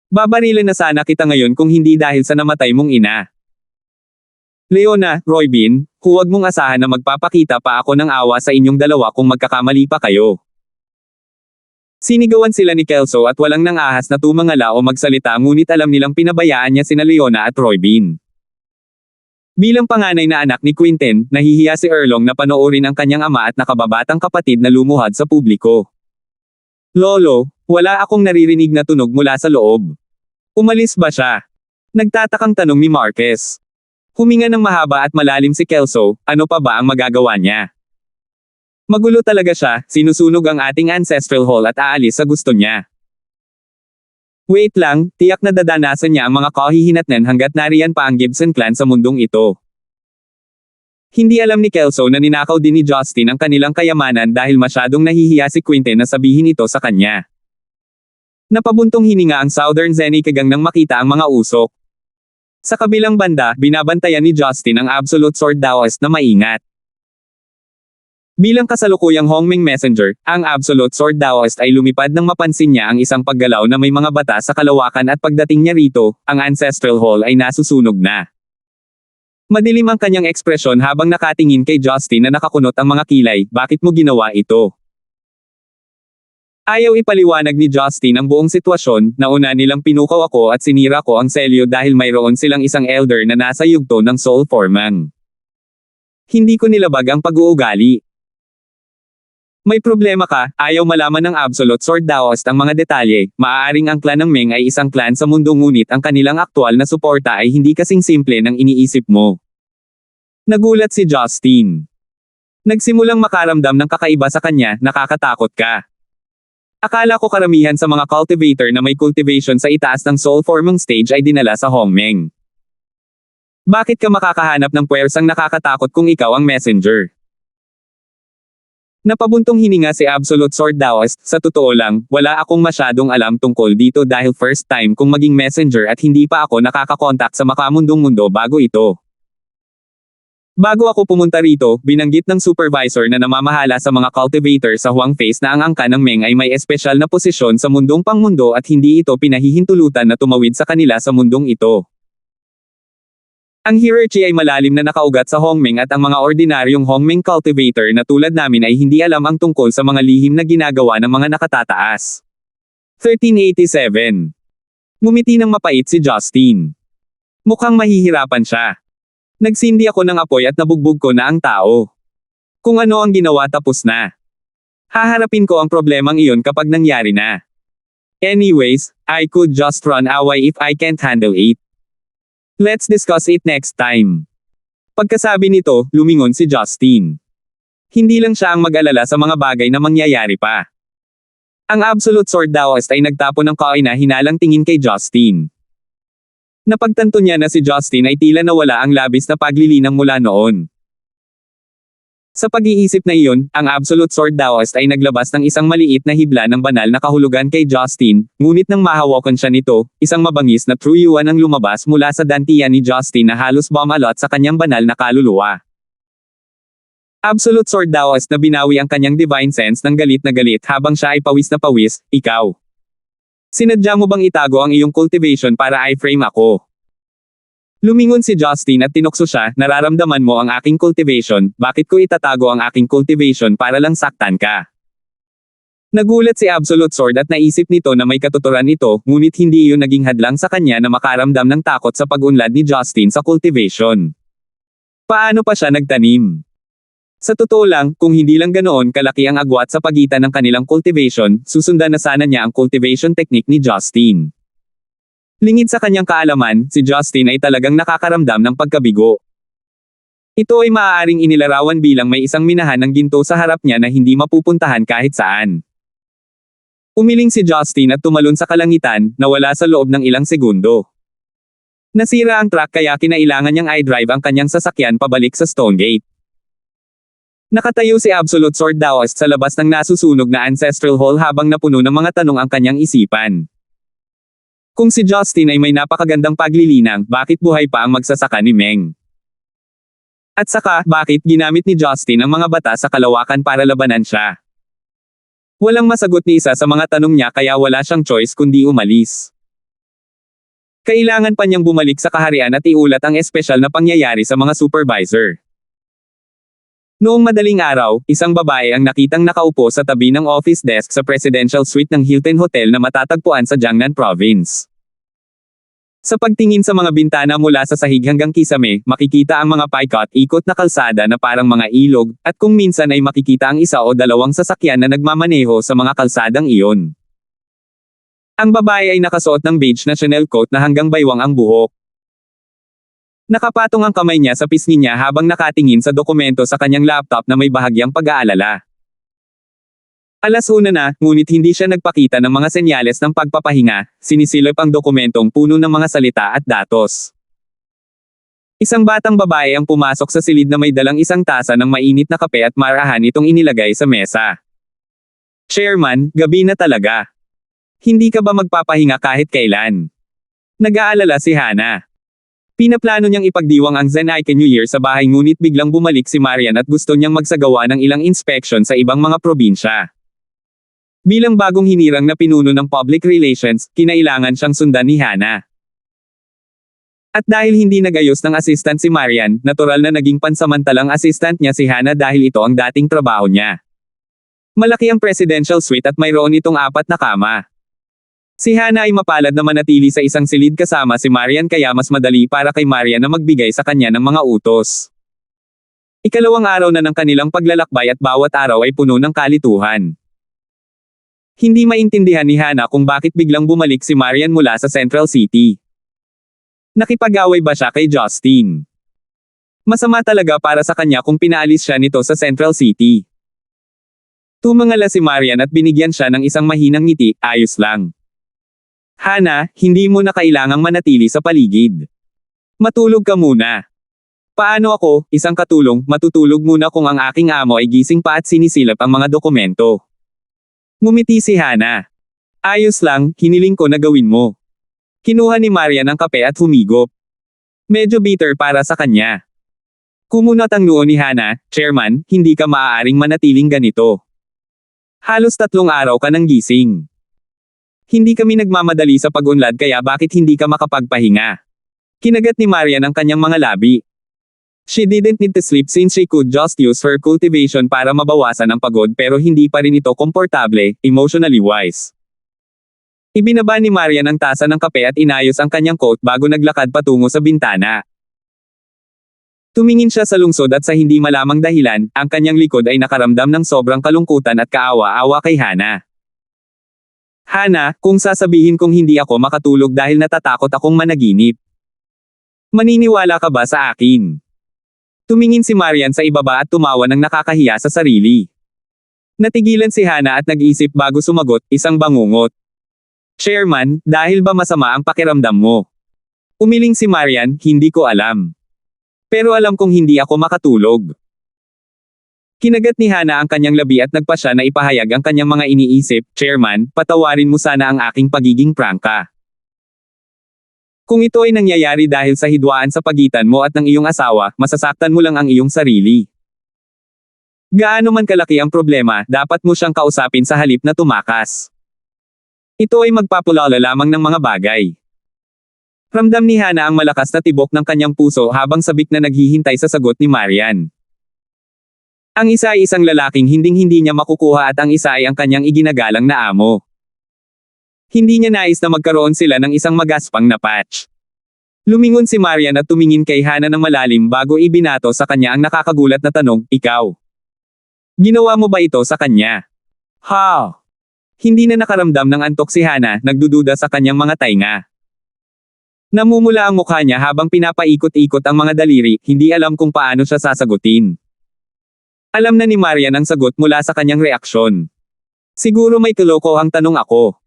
Babarilan na sana kita ngayon kung hindi dahil sa namatay mong ina. Leona, Roybin, huwag mong asahan na magpapakita pa ako ng awa sa inyong dalawa kung magkakamali pa kayo. Sinigawan sila ni Kelso at walang nang ahas na tumangala o magsalita ngunit alam nilang pinabayaan niya sina Leona at Roybin. Bilang panganay na anak ni Quinten, nahihiya si Erlong na panoorin ang kanyang ama at nakababatang kapatid na lumuhad sa publiko. Lolo, wala akong naririnig na tunog mula sa loob. Umalis ba siya? Nagtatakang tanong ni Marquez. Huminga ng mahaba at malalim si Kelso, ano pa ba ang magagawa niya? Magulo talaga siya, sinusunog ang ating ancestral hall at aalis sa gusto niya. Wait lang, tiyak na dadanasan niya ang mga kahihinatnan hanggat nariyan pa ang Gibson clan sa mundong ito. Hindi alam ni Kelso na ninakaw din ni Justin ang kanilang kayamanan dahil masyadong nahihiya si Quinten na sabihin ito sa kanya. Napabuntong hininga ang Southern Zenikagang nang makita ang mga usok. Sa kabilang banda, binabantayan ni Justin ang Absolute Sword Daoist na maingat. Bilang kasalukuyang Hongming Messenger, ang Absolute Sword Daoist ay lumipad nang mapansin niya ang isang paggalaw na may mga bata sa kalawakan at pagdating niya rito, ang Ancestral Hall ay nasusunog na. Madilim ang kanyang ekspresyon habang nakatingin kay Justin na nakakunot ang mga kilay, bakit mo ginawa ito? Ayaw ipaliwanag ni Justin ang buong sitwasyon, nauna nilang pinukaw ako at sinira ko ang selyo dahil mayroon silang isang elder na nasa yugto ng Soul Formang. Hindi ko nilabag ang pag-uugali. May problema ka, ayaw malaman ng Absolute Sword Daoist ang mga detalye, maaaring ang clan ng Meng ay isang clan sa mundo ngunit ang kanilang aktual na suporta ay hindi kasing simple ng iniisip mo. Nagulat si Justin. Nagsimulang makaramdam ng kakaiba sa kanya, nakakatakot ka. Akala ko karamihan sa mga cultivator na may cultivation sa itaas ng soul forming stage ay dinala sa Hongmeng. Bakit ka makakahanap ng puwersang nakakatakot kung ikaw ang messenger? Napabuntong hininga si Absolute Sword Daoist, sa totoo lang, wala akong masyadong alam tungkol dito dahil first time kong maging messenger at hindi pa ako nakakakontak sa makamundong mundo bago ito. Bago ako pumunta rito, binanggit ng supervisor na namamahala sa mga cultivator sa Huang Face na ang angka ng Meng ay may espesyal na posisyon sa mundong pangmundo at hindi ito pinahihintulutan na tumawid sa kanila sa mundong ito. Ang hierarchy ay malalim na nakaugat sa Hongmeng at ang mga ordinaryong Hongmeng cultivator na tulad namin ay hindi alam ang tungkol sa mga lihim na ginagawa ng mga nakatataas. 1387. Ngumiti ng mapait si Justin. Mukhang mahihirapan siya. Nagsindi ako ng apoy at nabugbog ko na ang tao. Kung ano ang ginawa tapos na. Haharapin ko ang problemang iyon kapag nangyari na. Anyways, I could just run away if I can't handle it. Let's discuss it next time. Pagkasabi nito, lumingon si Justin. Hindi lang siya ang mag-alala sa mga bagay na mangyayari pa. Ang Absolute Sword Daoist ay nagtapon ng kaina-hinalang tingin kay Justin. Napagtanto niya na si Justin ay tila nawala ang labis na paglilinang mula noon. Sa pag-iisip na iyon, ang Absolute Sword Daoist ay naglabas ng isang maliit na hibla ng banal na kahulugan kay Justin, ngunit nang mahawakan siya nito, isang mabangis na true yuan ang lumabas mula sa dantian ni Justin na halos bumalot sa kanyang banal na kaluluwa. Absolute Sword Daoist na binawi ang kanyang divine sense ng galit na galit habang siya ay pawis na pawis, ikaw. Sinadya mo bang itago ang iyong cultivation para i-frame ako? Lumingon si Justin at tinukso siya, nararamdaman mo ang aking cultivation, bakit ko itatago ang aking cultivation para lang saktan ka? Nagulat si Absolute Sword at naisip nito na may katuturan ito, ngunit hindi iyon naging hadlang sa kanya na makaramdam ng takot sa pag-unlad ni Justin sa cultivation. Paano pa siya nagtanim? Sa totoo lang, kung hindi lang ganoon kalaki ang agwat sa pagitan ng kanilang cultivation, susundan na sana niya ang cultivation technique ni Justin. Lingid sa kanyang kaalaman, si Justin ay talagang nakakaramdam ng pagkabigo. Ito ay maaaring inilarawan bilang may isang minahan ng ginto sa harap niya na hindi mapupuntahan kahit saan. Umiling si Justin at tumalon sa kalangitan, nawala sa loob ng ilang segundo. Nasira ang truck kaya kinailangan niyang i-drive ang kanyang sasakyan pabalik sa Stone Gate. Nakatayo si Absolute Sword Daoist sa labas ng nasusunog na Ancestral Hall habang napuno ng mga tanong ang kanyang isipan. Kung si Justin ay may napakagandang paglilinang, bakit buhay pa ang magsasaka ni Meng? At saka, bakit ginamit ni Justin ang mga bata sa kalawakan para labanan siya? Walang masagot ni isa sa mga tanong niya kaya wala siyang choice kundi umalis. Kailangan pa niyang bumalik sa kaharian at iulat ang espesyal na pangyayari sa mga supervisor. Noong madaling araw, isang babae ang nakitang nakaupo sa tabi ng office desk sa presidential suite ng Hilton Hotel na matatagpuan sa Jiangnan Province. Sa pagtingin sa mga bintana mula sa sahig hanggang kisame, makikita ang mga paikot-ikot na kalsada na parang mga ilog, at kung minsan ay makikita ang isa o dalawang sasakyan na nagmamaneho sa mga kalsadang iyon. Ang babae ay nakasuot ng beige na Chanel coat na hanggang baywang ang buhok. Nakapatong ang kamay niya sa pisngi niya habang nakatingin sa dokumento sa kanyang laptop na may bahagyang pag-aalala. Alas 1 na, ngunit hindi siya nagpakita ng mga senyales ng pagpapahinga, sinisilip ang dokumentong puno ng mga salita at datos. Isang batang babae ang pumasok sa silid na may dalang isang tasa ng mainit na kape at marahan itong inilagay sa mesa. Chairman, gabi na talaga. Hindi ka ba magpapahinga kahit kailan? Nag-aalala si Hana. Pinaplano niyang ipagdiwang ang Zen Ike New Year sa bahay ngunit biglang bumalik si Marian at gusto niyang magsagawa ng ilang inspection sa ibang mga probinsya. Bilang bagong hinirang na pinuno ng public relations, kinailangan siyang sundan ni Hana. At dahil hindi nagayos ng assistant si Marian, natural na naging pansamantalang assistant niya si Hana dahil ito ang dating trabaho niya. Malaki ang presidential suite at mayroon itong 4 na kama. Si Hana ay mapalad na manatili sa isang silid kasama si Marian kaya mas madali para kay Marian na magbigay sa kanya ng mga utos. Ikalawang araw na ng kanilang paglalakbay at bawat araw ay puno ng kalituhan. Hindi maintindihan ni Hana kung bakit biglang bumalik si Marian mula sa Central City. Nakipag-away ba siya kay Justin? Masama talaga para sa kanya kung pinaalis siya nito sa Central City. Tumangala si Marian at binigyan siya ng isang mahinang ngiti, ayos lang. Hana, hindi mo na kailangang manatili sa paligid. Matulog ka muna. Paano ako, isang katulong, matutulog muna kung ang aking amo ay gising pa at sinisilap ang mga dokumento? Ngumiti si Hana. Ayos lang, hiniling ko na gawin mo. Kinuha ni Marian ang kape at humigop. Medyo bitter para sa kanya. Kumunot ang noo ni Hana, Chairman, hindi ka maaaring manatiling ganito. Halos 3 araw ka nang gising. Hindi kami nagmamadali sa pag-unlad kaya bakit hindi ka makapagpahinga? Kinagat ni Marian ang kanyang mga labi. She didn't need to sleep since she could just use her cultivation para mabawasan ang pagod pero hindi pa rin ito komportable, emotionally wise. Ibinaba ni Marian ang tasa ng kape at inayos ang kanyang coat bago naglakad patungo sa bintana. Tumingin siya sa lungsod at sa hindi malamang dahilan, ang kanyang likod ay nakaramdam ng sobrang kalungkutan at kaawa-awa kay Hana. Hana, kung sasabihin kong hindi ako makatulog dahil natatakot akong managinip. Maniniwala ka ba sa akin? Tumingin si Marian sa ibaba at tumawa ng nakakahiya sa sarili. Natigilan si Hana at nag-isip bago sumagot, isang bangungot. Chairman, dahil ba masama ang pakiramdam mo? Umiling si Marian, hindi ko alam. Pero alam kong hindi ako makatulog. Kinagat ni Hana ang kanyang labi at nagpa siya na ipahayag ang kanyang mga iniisip, Chairman, patawarin mo sana ang aking pagiging prangka. Kung ito ay nangyayari dahil sa hidwaan sa pagitan mo at ng iyong asawa, masasaktan mo lang ang iyong sarili. Gaano man kalaki ang problema, dapat mo siyang kausapin sa halip na tumakas. Ito ay magpapulala lamang ng mga bagay. Ramdam ni Hana ang malakas na tibok ng kanyang puso habang sabik na naghihintay sa sagot ni Marian. Ang isa ay isang lalaking hinding-hindi niya makukuha at ang isa ay ang kanyang iginagalang na amo. Hindi niya nais na magkaroon sila ng isang magaspang na patch. Lumingon si Marian at tumingin kay Hana ng malalim bago ibinato sa kanya ang nakakagulat na tanong, ikaw? Ginawa mo ba ito sa kanya? Ha? Hindi na nakaramdam ng antok si Hana, nagdududa sa kanyang mga tainga. Namumula ang mukha niya habang pinapaikot-ikot ang mga daliri, hindi alam kung paano siya sasagutin. Alam na ni Marian ang sagot mula sa kanyang reaksyon. Siguro may kalokohang tanong ako.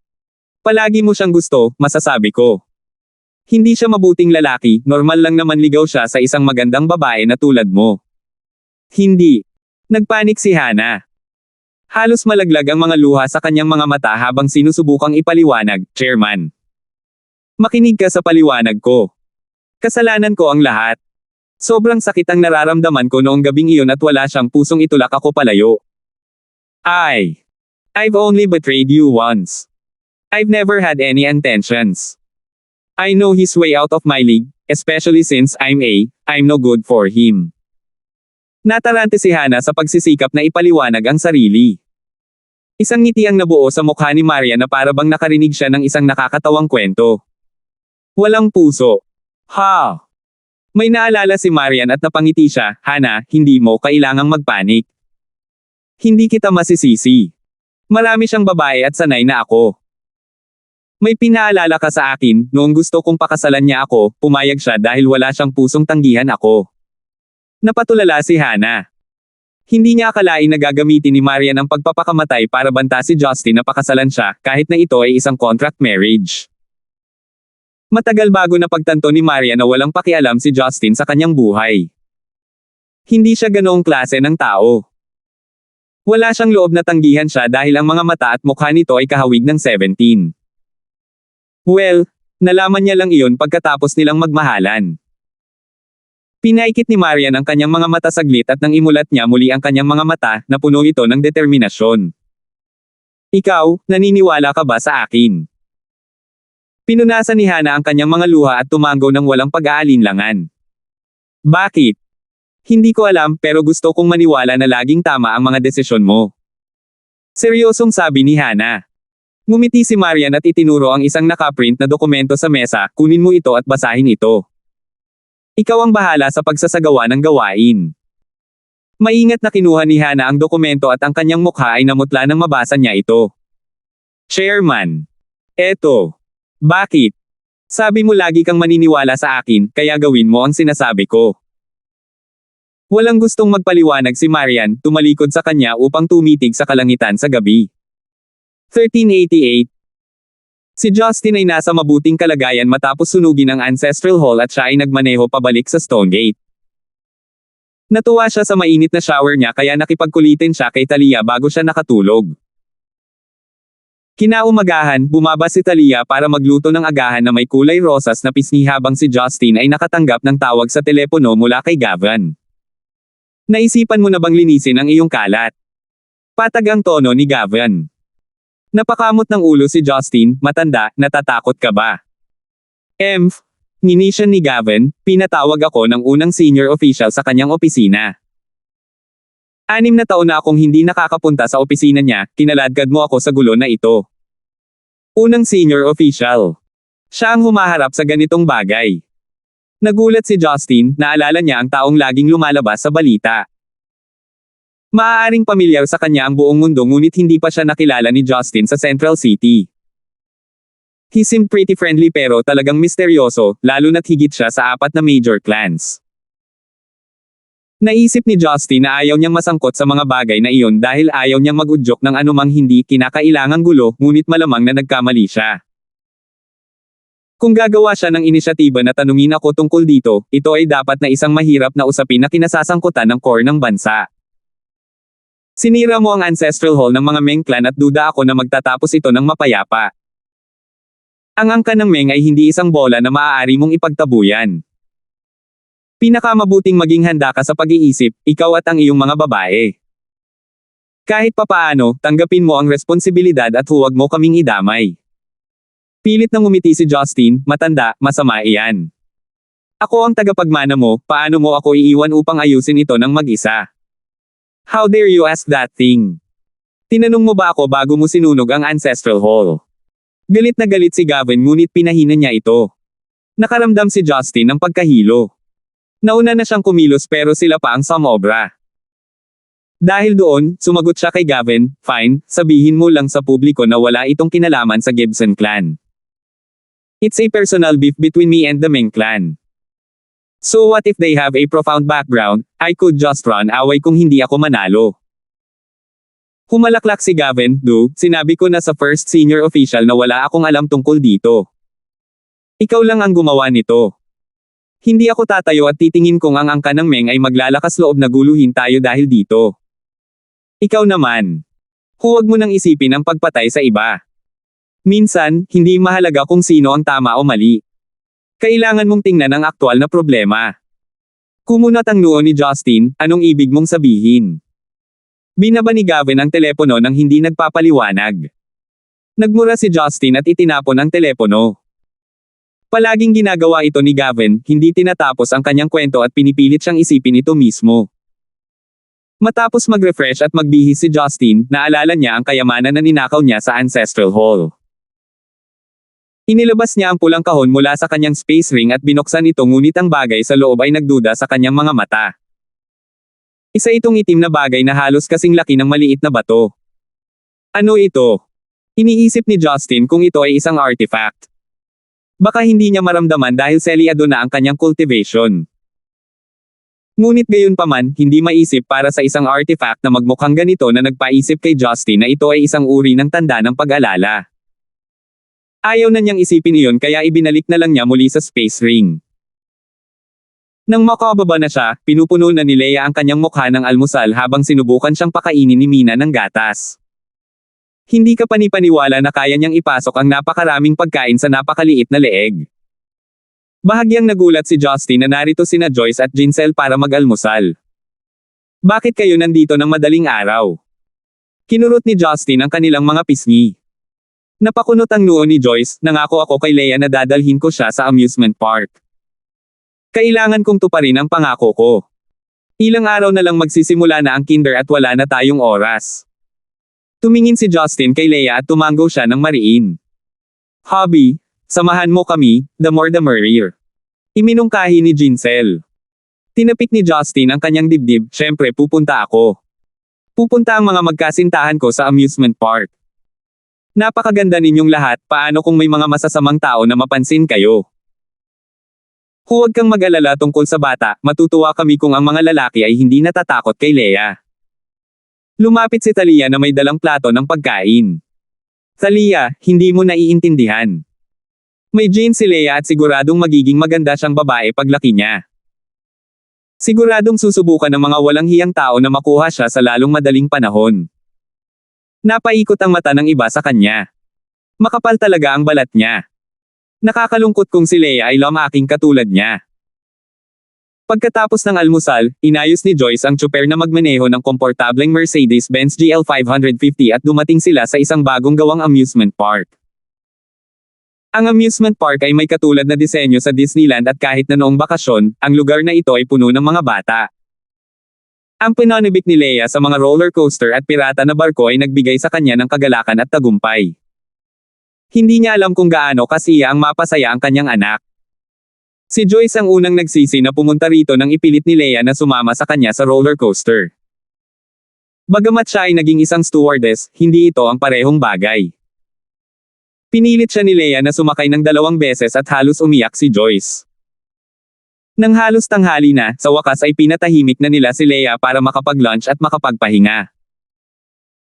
Palagi mo siyang gusto, masasabi ko. Hindi siya mabuting lalaki, normal lang naman ligaw siya sa isang magandang babae na tulad mo. Hindi. Nagpanik si Hana. Halos malaglag ang mga luha sa kanyang mga mata habang sinusubukang ipaliwanag, Chairman. Makinig ka sa paliwanag ko. Kasalanan ko ang lahat. Sobrang sakit ang nararamdaman ko noong gabing iyon at wala siyang pusong itulak ako palayo. I've only betrayed you once. I've never had any intentions. I know he's way out of my league, especially since I'm no good for him. Natarante si Hana sa pagsisikap na ipaliwanag ang sarili. Isang ngiti ang nabuo sa mukha ni Marian na para bang nakarinig siya ng isang nakakatawang kwento. Walang puso. Ha! May naalala si Marian at napangiti siya, Hana, hindi mo kailangang magpanik. Hindi kita masisisi. Marami siyang babae at sanay na ako. May pinaalala ka sa akin, noong gusto kong pakasalan niya ako, pumayag siya dahil wala siyang pusong tanggihan ako. Napatulala si Hana. Hindi niya akalain na gagamitin ni Marian ang pagpapakamatay para banta si Justin na pakasalan siya, kahit na ito ay isang contract marriage. Matagal bago napagtanto ni Marian na walang pakialam si Justin sa kanyang buhay. Hindi siya ganoong klase ng tao. Wala siyang loob na tanggihan siya dahil ang mga mata at mukha nito ay kahawig ng 17. Well, nalaman niya lang iyon pagkatapos nilang magmahalan. Pinaikit ni Marian ang kanyang mga mata saglit at nang imulat niya muli ang kanyang mga mata, na puno ito ng determinasyon. Ikaw, naniniwala ka ba sa akin? Pinunasan ni Hana ang kanyang mga luha at tumango ng walang pag-aalinlangan. Bakit? Hindi ko alam pero gusto kong maniwala na laging tama ang mga desisyon mo. Seryosong sabi ni Hana. Ngumiti si Marian at itinuro ang isang nakaprint na dokumento sa mesa, kunin mo ito at basahin ito. Ikaw ang bahala sa pagsasagawa ng gawain. Maingat na kinuha ni Hana ang dokumento at ang kanyang mukha ay namutla nang mabasa niya ito. Chairman. Eto. Bakit? Sabi mo lagi kang maniniwala sa akin, kaya gawin mo ang sinasabi ko. Walang gustong magpaliwanag si Marian, tumalikod sa kanya upang tumitig sa kalangitan sa gabi. 1388. Si Justin ay nasa mabuting kalagayan matapos sunugin ang Ancestral Hall at siya ay nagmaneho pabalik sa Stonegate. Natuwa siya sa mainit na shower niya kaya nakipagkulitin siya kay Talia bago siya nakatulog. Kinaumagahan, bumaba si Talia para magluto ng agahan na may kulay rosas na pisngi habang si Justin ay nakatanggap ng tawag sa telepono mula kay Gavin. Naisipan mo na bang linisin ang iyong kalat? Patag ang tono ni Gavin. Napakamot ng ulo si Justin, matanda, natatakot ka ba? Ngini siya ni Gavin, pinatawag ako ng unang senior official sa kanyang opisina. 6 na taon na akong hindi nakakapunta sa opisina niya, kinaladkad mo ako sa gulo na ito. Unang senior official. Siya ang humaharap sa ganitong bagay. Nagulat si Justin, naalala niya ang taong laging lumalabas sa balita. Maaaring pamilyar sa kanya ang buong mundo ngunit hindi pa siya nakilala ni Justin sa Central City. He seemed pretty friendly pero talagang misteryoso, lalo na't higit siya sa 4 na major clans. Naisip ni Justin na ayaw niyang masangkot sa mga bagay na iyon dahil ayaw niyang mag-udyok ng anumang hindi kinakailangang gulo, ngunit malamang na nagkamali siya. Kung gagawa siya ng inisyatiba na tanungin ako tungkol dito, ito ay dapat na isang mahirap na usapin na kinasasangkutan ng core ng bansa. Sinira mo ang ancestral hall ng mga Meng clan at duda ako na magtatapos ito ng mapayapa. Ang angka ng Meng ay hindi isang bola na maaari mong ipagtabuyan. Pinakamabuting maging handa ka sa pag-iisip, ikaw at ang iyong mga babae. Kahit papaano, tanggapin mo ang responsibilidad at huwag mo kaming idamay. Pilit nang ngumiti si Justin, matanda, masama iyan. Ako ang tagapagmana mo, paano mo ako iiwan upang ayusin ito ng mag-isa? How dare you ask that thing? Tinanong mo ba ako bago mo sinunog ang ancestral hall? Galit na galit si Gavin ngunit pinahina niya ito. Nakaramdam si Justin ng pagkahilo. Nauna na siyang kumilos pero sila pa ang sumobra. Dahil doon, sumagot siya kay Gavin, fine, sabihin mo lang sa publiko na wala itong kinalaman sa Gibson clan. It's a personal beef between me and the Meng clan. So what if they have a profound background, I could just run away kung hindi ako manalo. Humalaklak si Gavin, sinabi ko na sa first senior official na wala akong alam tungkol dito. Ikaw lang ang gumawa nito. Hindi ako tatayo at titingin kung ang angka ng Meng ay maglalakas loob na guluhin tayo dahil dito. Ikaw naman. Huwag mo nang isipin ang pagpatay sa iba. Minsan, hindi mahalaga kung sino ang tama o mali. Kailangan mong tingnan ang aktwal na problema. Kumunat ang noo ni Justin, anong ibig mong sabihin? Binaba ni Gavin ang telepono nang hindi nagpapaliwanag. Nagmura si Justin at itinapon ang telepono. Palaging ginagawa ito ni Gavin, hindi tinatapos ang kanyang kwento at pinipilit siyang isipin ito mismo. Matapos mag-refresh at magbihis si Justin, naalala niya ang kayamanan na ninakaw niya sa ancestral hall. Inilabas niya ang pulang kahon mula sa kanyang space ring at binuksan ito ngunit ang bagay sa loob ay nagduda sa kanyang mga mata. Isa itong itim na bagay na halos kasing laki ng maliit na bato. Ano ito? Iniisip ni Justin kung ito ay isang artifact. Baka hindi niya maramdaman dahil selyado na ang kanyang cultivation. Ngunit gayunpaman, hindi maisip para sa isang artifact na magmukhang ganito na nagpaisip kay Justin na ito ay isang uri ng tanda ng pag-alala. Ayaw na niyang isipin iyon kaya ibinalik na lang niya muli sa space ring. Nang makababa na siya, pinupuno na ni Leia ang kanyang mukha ng almusal habang sinubukan siyang pakainin ni Mina ng gatas. Hindi ka panipaniwala na kaya niyang ipasok ang napakaraming pagkain sa napakaliit na leeg. Bahagyang nagulat si Justin na narito sina Joyce at Jincel para mag-almusal. Bakit kayo nandito ng madaling araw? Kinurot ni Justin ang kanilang mga pisngi. Napakunot ang noo ni Joyce, nangako ako kay Leia na dadalhin ko siya sa amusement park. Kailangan kong tuparin ang pangako ko. Ilang araw na lang magsisimula na ang kinder at wala na tayong oras. Tumingin si Justin kay Leia at tumanggo siya ng mariin. Hobby, samahan mo kami, the more the merrier. Iminungkahi ni Jincel. Tinapik ni Justin ang kanyang dibdib, syempre pupunta ako. Pupunta ang mga magkasintahan ko sa amusement park. Napakaganda ninyong lahat, paano kung may mga masasamang tao na mapansin kayo? Huwag kang mag-alala tungkol sa bata, matutuwa kami kung ang mga lalaki ay hindi natatakot kay Leia. Lumapit si Talia na may dalang plato ng pagkain. Talia, hindi mo naiintindihan. May gene si Leia at siguradong magiging maganda siyang babae paglaki niya. Siguradong susubukan ng mga walang hiyang tao na makuha siya sa lalong madaling panahon. Napaikot ang mata ng iba sa kanya. Makapal talaga ang balat niya. Nakakalungkot kung si Leia ay lamaking katulad niya. Pagkatapos ng almusal, inayos ni Joyce ang tsuper na magmaneho ng komportableng Mercedes-Benz GL 550 at dumating sila sa isang bagong gawang amusement park. Ang amusement park ay may katulad na disenyo sa Disneyland at kahit na noong bakasyon, ang lugar na ito ay puno ng mga bata. Ang pinanibik ni Leia sa mga roller coaster at pirata na barko ay nagbigay sa kanya ng kagalakan at tagumpay. Hindi niya alam kung gaano kasiya ang mapasaya ang kanyang anak. Si Joyce ang unang nagsisi na pumunta rito nang ipilit ni Leia na sumama sa kanya sa roller coaster. Bagamat siya ay naging isang stewardess, hindi ito ang parehong bagay. Pinilit siya ni Leia na sumakay ng 2 beses at halos umiyak si Joyce. Nang halos tanghali na, sa wakas ay pinatahimik na nila si Leia para makapag-lunch at makapagpahinga.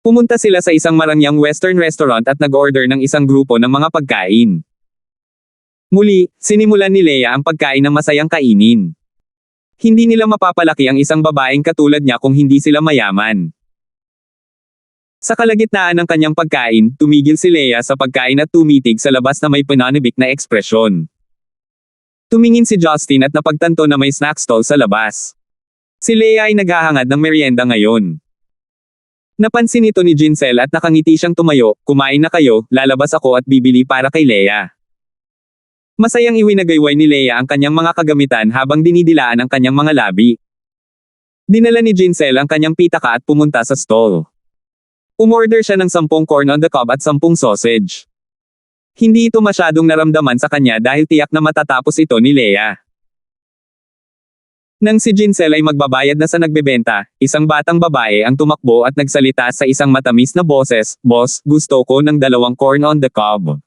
Pumunta sila sa isang marangyang western restaurant at nag-order ng isang grupo ng mga pagkain. Muli, sinimulan ni Leia ang pagkain ng masayang kainin. Hindi nila mapapalaki ang isang babaeng katulad niya kung hindi sila mayaman. Sa kalagitnaan ng kanyang pagkain, tumigil si Leia sa pagkain at tumitig sa labas na may pananibik na ekspresyon. Tumingin si Justin at napagtanto na may snack stall sa labas. Si Leia ay naghahangad ng merienda ngayon. Napansin ito ni Jincel at nakangiti siyang tumayo, "Kumain na kayo, lalabas ako at bibili para kay Leia." Masayang iwinagayway ni Leia ang kanyang mga kagamitan habang dinidilaan ang kanyang mga labi. Dinala ni Jincel ang kanyang pitaka at pumunta sa stall. Umorder siya ng 10 corn on the cob at 10 sausage. Hindi ito masyadong naramdaman sa kanya dahil tiyak na matatapos ito ni Leia. Nang si Jincel ay magbabayad na sa nagbebenta, isang batang babae ang tumakbo at nagsalita sa isang matamis na boses, "Boss, gusto ko ng 2 corn on the cob."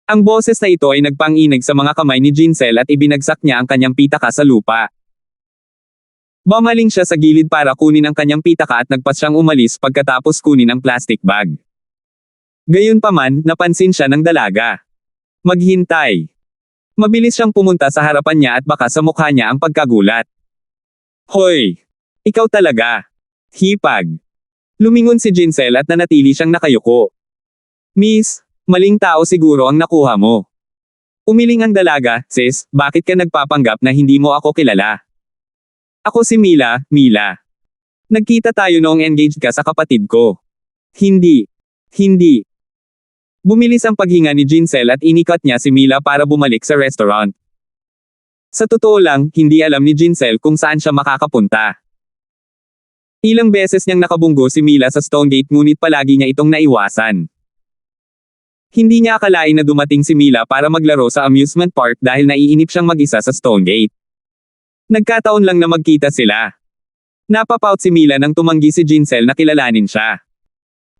Ang boses na ito ay nagpanginig sa mga kamay ni Jincel at ibinagsak niya ang kanyang pitaka sa lupa. Bumaling siya sa gilid para kunin ang kanyang pitaka at nagpas siyang umalis pagkatapos kunin ang plastic bag. Gayunpaman, napansin siya ng dalaga. Maghintay. Mabilis siyang pumunta sa harapan niya at baka sa mukha niya ang pagkagulat. "Hoy! Ikaw talaga. Hipag." Lumingon si Jincel at nanatili siyang nakayuko. "Miss, maling tao siguro ang nakuha mo." Umiling ang dalaga, "Sis, bakit ka nagpapanggap na hindi mo ako kilala?" "Ako si Mila, Mila. Nagkita tayo noong engaged ka sa kapatid ko." "Hindi. Hindi." Bumilis ang paghinga ni Jincel at inikat niya si Mila para bumalik sa restaurant. Sa totoo lang, hindi alam ni Jincel kung saan siya makakapunta. Ilang beses niyang nakabunggo si Mila sa Stonegate ngunit palagi niya itong naiwasan. Hindi niya akalain na dumating si Mila para maglaro sa amusement park dahil naiinip siyang mag-isa sa Stonegate. Nagkataon lang na magkita sila. Napapout si Mila nang tumanggi si Jincel na kilalanin siya.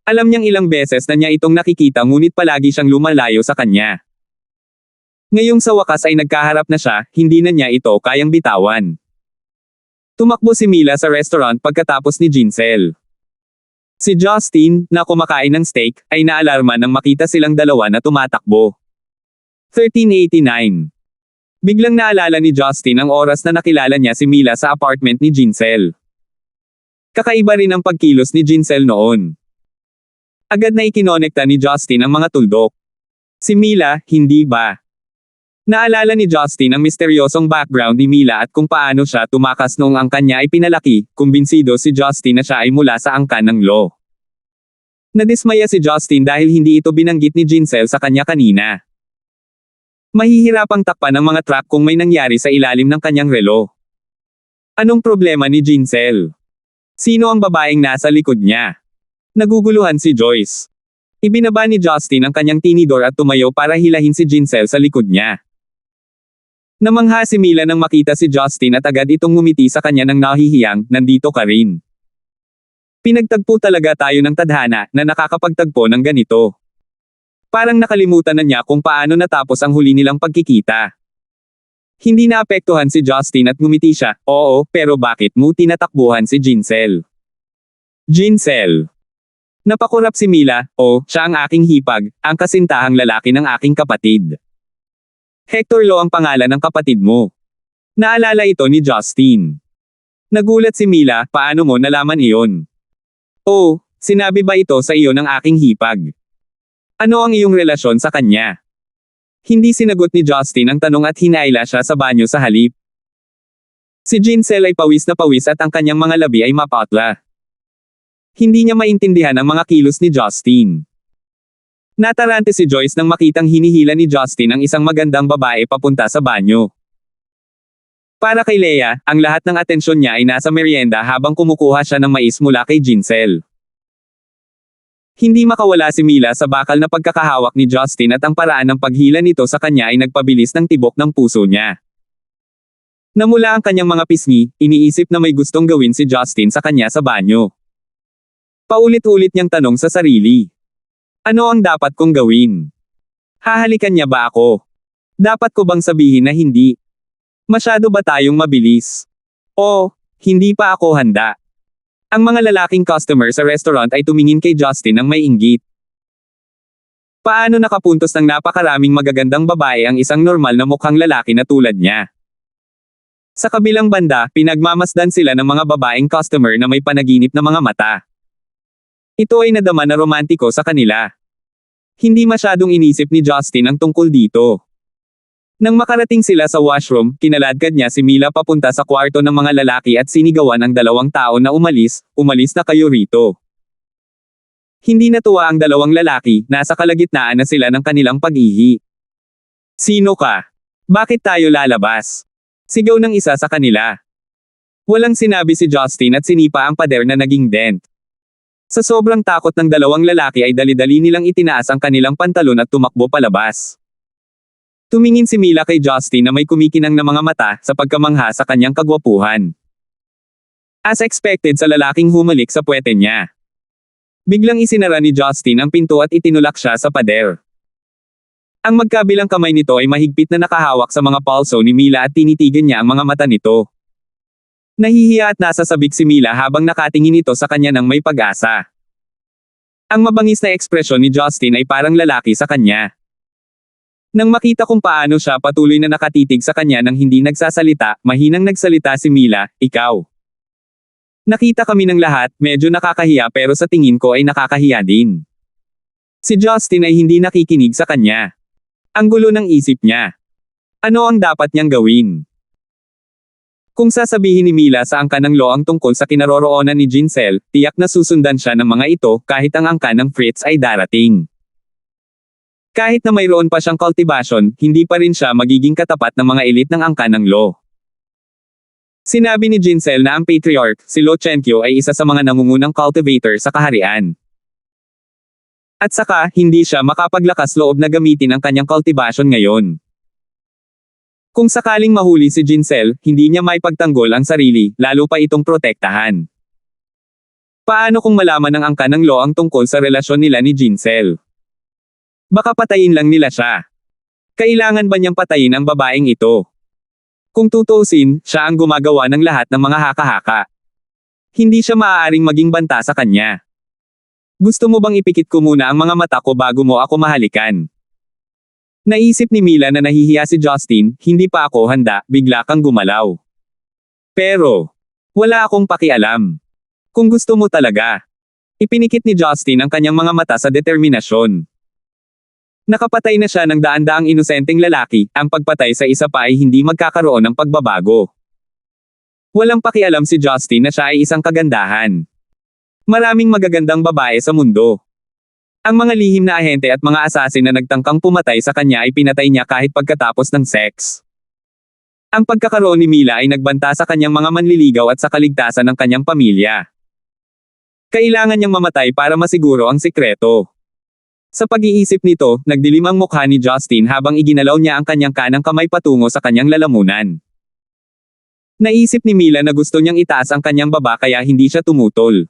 Alam niyang ilang beses na niya itong nakikita ngunit palagi siyang lumalayo sa kanya. Ngayong sa wakas ay nagkaharap na siya, hindi na niya ito kayang bitawan. Tumakbo si Mila sa restaurant pagkatapos ni Jincel. Si Justin, na kumakain ng steak, ay naalarma nang makita silang dalawa na tumatakbo. 1389. Biglang naalala ni Justin ang oras na nakilala niya si Mila sa apartment ni Jincel. Kakaiba rin ang pagkilos ni Jincel noon. Agad na ikinonekta ni Justin ang mga tuldok. Si Mila, hindi ba? Naalala ni Justin ang misteryosong background ni Mila at kung paano siya tumakas noong ang kanya ay pinalaki, kumbinsido si Justin na siya ay mula sa angkan ng law. Nadismaya si Justin dahil hindi ito binanggit ni Jincel sa kanya kanina. Mahihirapang takpan ng mga track kung may nangyari sa ilalim ng kanyang relo. Anong problema ni Jincel? Sino ang babaeng nasa likod niya? Naguguluhan si Joyce. Ibinaba ni Justin ang kanyang tinidor at tumayo para hilahin si Jincel sa likod niya. Namangha si Mila nang makita si Justin at agad itong ngumiti sa kanya ng nahihiyang, "Nandito ka rin." Pinagtagpo talaga tayo ng tadhana na nakakapagtagpo ng ganito. Parang nakalimutan na niya kung paano natapos ang huli nilang pagkikita. Hindi naapektuhan si Justin at ngumiti siya, "Oo, pero bakit mo tinatakbuhan si Jincel?" Jincel. Napakurap si Mila, "Oh, siya ang aking hipag, ang kasintahang lalaki ng aking kapatid." "Hector Lo ang pangalan ng kapatid mo." Naalala ito ni Justin. Nagulat si Mila, paano mo nalaman iyon? Oh, sinabi ba ito sa iyo ng aking hipag? Ano ang iyong relasyon sa kanya? Hindi sinagot ni Justin ang tanong at hinaila siya sa banyo sa halip. Si Jinsel ay pawis na pawis at ang kanyang mga labi ay mapatla. Hindi niya maintindihan ang mga kilos ni Justin. Natarante si Joyce nang makitang hinihila ni Justin ang isang magandang babae papunta sa banyo. Para kay Leia, ang lahat ng atensyon niya ay nasa merienda habang kumukuha siya ng mais mula kay Jinsel. Hindi makawala si Mila sa bakal na pagkakahawak ni Justin at ang paraan ng paghila nito sa kanya ay nagpabilis ng tibok ng puso niya. Namula ang kanyang mga pisngi, iniisip na may gustong gawin si Justin sa kanya sa banyo. Paulit-ulit niyang tanong sa sarili. Ano ang dapat kong gawin? Hahalikan niya ba ako? Dapat ko bang sabihin na hindi? Masyado ba tayong mabilis? O, hindi pa ako handa. Ang mga lalaking customer sa restaurant ay tumingin kay Justin ng may inggit. Paano nakapuntos ng napakaraming magagandang babae ang isang normal na mukhang lalaki na tulad niya? Sa kabilang banda, pinagmamasdan sila ng mga babaeng customer na may panaginip na mga mata. Ito ay nadama na romantiko sa kanila. Hindi masyadong inisip ni Justin ang tungkol dito. Nang makarating sila sa washroom, kinaladkad niya si Mila papunta sa kwarto ng mga lalaki at sinigawan ang dalawang tao na umalis na kayo rito. Hindi natuwa ang dalawang lalaki, nasa kalagitnaan na sila ng kanilang pag-ihi. Sino ka? Bakit tayo lalabas? Sigaw ng isa sa kanila. Walang sinabi si Justin at sinipa ang pader na naging dent. Sa sobrang takot ng dalawang lalaki ay dali-dali nilang itinaas ang kanilang pantalon at tumakbo palabas. Tumingin si Mila kay Justin na may kumikinang na mga mata sa pagkamangha sa kanyang kagwapuhan. As expected sa lalaking humalik sa puwete niya. Biglang isinara ni Justin ang pinto at itinulak siya sa pader. Ang magkabilang kamay nito ay mahigpit na nakahawak sa mga palso ni Mila at tinitigan niya ang mga mata nito. Nahihiya at nasasabik si Mila habang nakatingin ito sa kanya ng may pag-asa. Ang mabangis na ekspresyon ni Justin ay parang lalaki sa kanya. Nang makita kung paano siya patuloy na nakatitig sa kanya nang hindi nagsasalita, mahinang nagsalita si Mila, ikaw. Nakita kami ng lahat, medyo nakakahiya pero sa tingin ko ay nakakahiya din. Si Justin ay hindi nakikinig sa kanya. Ang gulo ng isip niya. Ano ang dapat niyang gawin? Kung sasabihin ni Mila sa angka ng Lo ang tungkol sa kinaroroonan ni Jinsel, tiyak na susundan siya ng mga ito kahit ang angka ng Fritz ay darating. Kahit na mayroon pa siyang cultivation, hindi pa rin siya magiging katapat ng mga elite ng angka ng Lo. Sinabi ni Jinsel na ang patriarch, si Lo Chenkyo ay isa sa mga nangungunang cultivator sa kaharian. At saka, hindi siya makapaglakas loob na gamitin ang kanyang cultivation ngayon. Kung sakaling mahuli si Jinsel, hindi niya maipagtanggol ang sarili, lalo pa itong protektahan. Paano kung malaman ng angka ng Lo ang tungkol sa relasyon nila ni Jinsel? Baka patayin lang nila siya. Kailangan ba niyang patayin ang babaeng ito? Kung tutuusin, siya ang gumagawa ng lahat ng mga haka-haka. Hindi siya maaaring maging banta sa kanya. Gusto mo bang ipikit ko muna ang mga mata ko bago mo ako mahalikan? Naisip ni Mila na nahihiya si Justin, hindi pa ako handa, bigla kang gumalaw. Pero, wala akong pakialam. Kung gusto mo talaga. Ipinikit ni Justin ang kanyang mga mata sa determinasyon. Nakapatay na siya ng daan-daang inosenteng lalaki, ang pagpatay sa isa pa ay hindi magkakaroon ng pagbabago. Walang pakialam si Justin na siya ay isang kagandahan. Maraming magagandang babae sa mundo. Ang mga lihim na ahente at mga asasin na nagtangkang pumatay sa kanya ay pinatay niya kahit pagkatapos ng sex. Ang pagkakaroon ni Mila ay nagbanta sa kanyang mga manliligaw at sa kaligtasan ng kanyang pamilya. Kailangan niyang mamatay para masiguro ang sikreto. Sa pag-iisip nito, nagdilim ang mukha ni Justin habang iginalaw niya ang kanyang kanang kamay patungo sa kanyang lalamunan. Naisip ni Mila na gusto niyang itaas ang kanyang baba kaya hindi siya tumutol.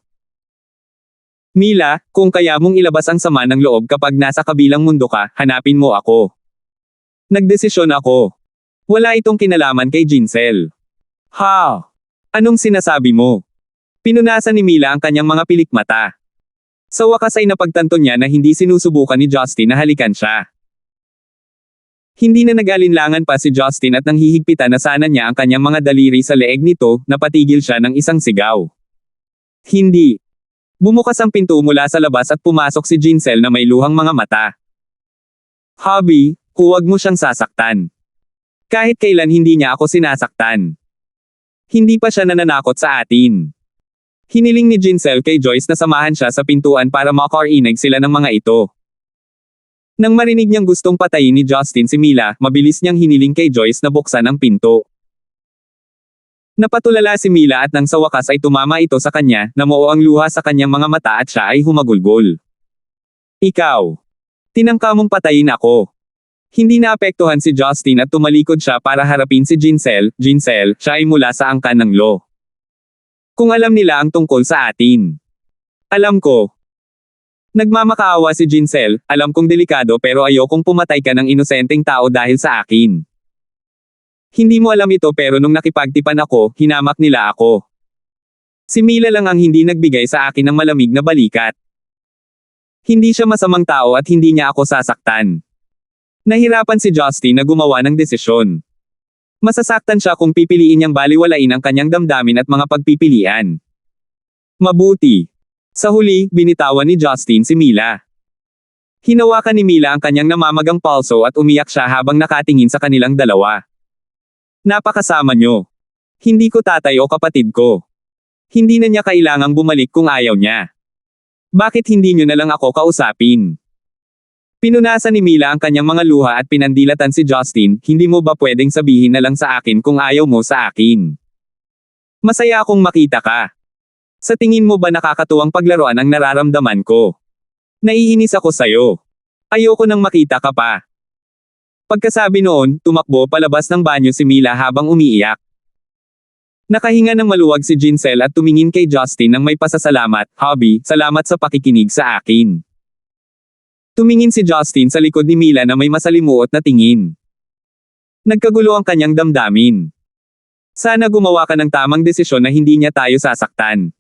Mila, kung kaya mong ilabas ang sama ng loob kapag nasa kabilang mundo ka, hanapin mo ako. Nagdesisyon ako. Wala itong kinalaman kay Jinsel. Ha? Anong sinasabi mo? Pinunasan ni Mila ang kanyang mga pilikmata. Sa wakas ay napagtanto niya na hindi sinusubukan ni Justin na halikan siya. Hindi na nag-alinlangan pa si Justin at nanghihigpitan na sana niya ang kanyang mga daliri sa leeg nito, napatigil siya ng isang sigaw. Hindi. Bumukas ang pinto mula sa labas at pumasok si Jinsel na may luhang mga mata. Hobby, huwag mo siyang sasaktan. Kahit kailan hindi niya ako sinasaktan. Hindi pa siya nananakot sa atin. Hiniling ni Jinsel kay Joyce na samahan siya sa pintuan para makarinig sila ng mga ito. Nang marinig niyang gustong patayin ni Justin si Mila, mabilis niyang hiniling kay Joyce na buksan ang pinto. Napatulala si Mila at nang sa wakas ay tumama ito sa kanya, namuo ang luha sa kanyang mga mata at siya ay humagulgol. Ikaw. Tinangka mong patayin ako. Hindi naapektuhan si Justin at tumalikod siya para harapin si Jinsel. Jinsel, siya ay mula sa angkan ng law. Kung alam nila ang tungkol sa atin. Alam ko. Nagmamakaawa si Jinsel, alam kong delikado pero ayokong pumatay ka ng inosenteng tao dahil sa akin. Hindi mo alam ito pero nung nakipagtipan ako, hinamak nila ako. Si Mila lang ang hindi nagbigay sa akin ng malamig na balikat. Hindi siya masamang tao at hindi niya ako sasaktan. Nahirapan si Justin na gumawa ng desisyon. Masasaktan siya kung pipiliin niyang baliwalain ang kanyang damdamin at mga pagpipilian. Mabuti. Sa huli, binitawan ni Justin si Mila. Hinawakan ni Mila ang kanyang namamagang palso at umiyak siya habang nakatingin sa kanilang dalawa. Napakasama niyo. Hindi ko tatay o kapatid ko. Hindi na niya kailangang bumalik kung ayaw niya. Bakit hindi niyo na lang ako kausapin? Pinunasan ni Mila ang kanyang mga luha at pinandilatan si Justin, hindi mo ba pwedeng sabihin na lang sa akin kung ayaw mo sa akin? Masaya akong makita ka. Sa tingin mo ba nakakatuwang paglaruan ang nararamdaman ko? Naiinis ako sayo. Ayoko nang makita ka pa. Pagkasabi noon, tumakbo palabas ng banyo si Mila habang umiiyak. Nakahinga ng maluwag si Jinsel at tumingin kay Justin ng may pasasalamat, Hobby, salamat sa pakikinig sa akin. Tumingin si Justin sa likod ni Mila na may masalimuot na tingin. Nagkagulo ang kanyang damdamin. Sana gumawa ka ng tamang desisyon na hindi niya tayo sasaktan.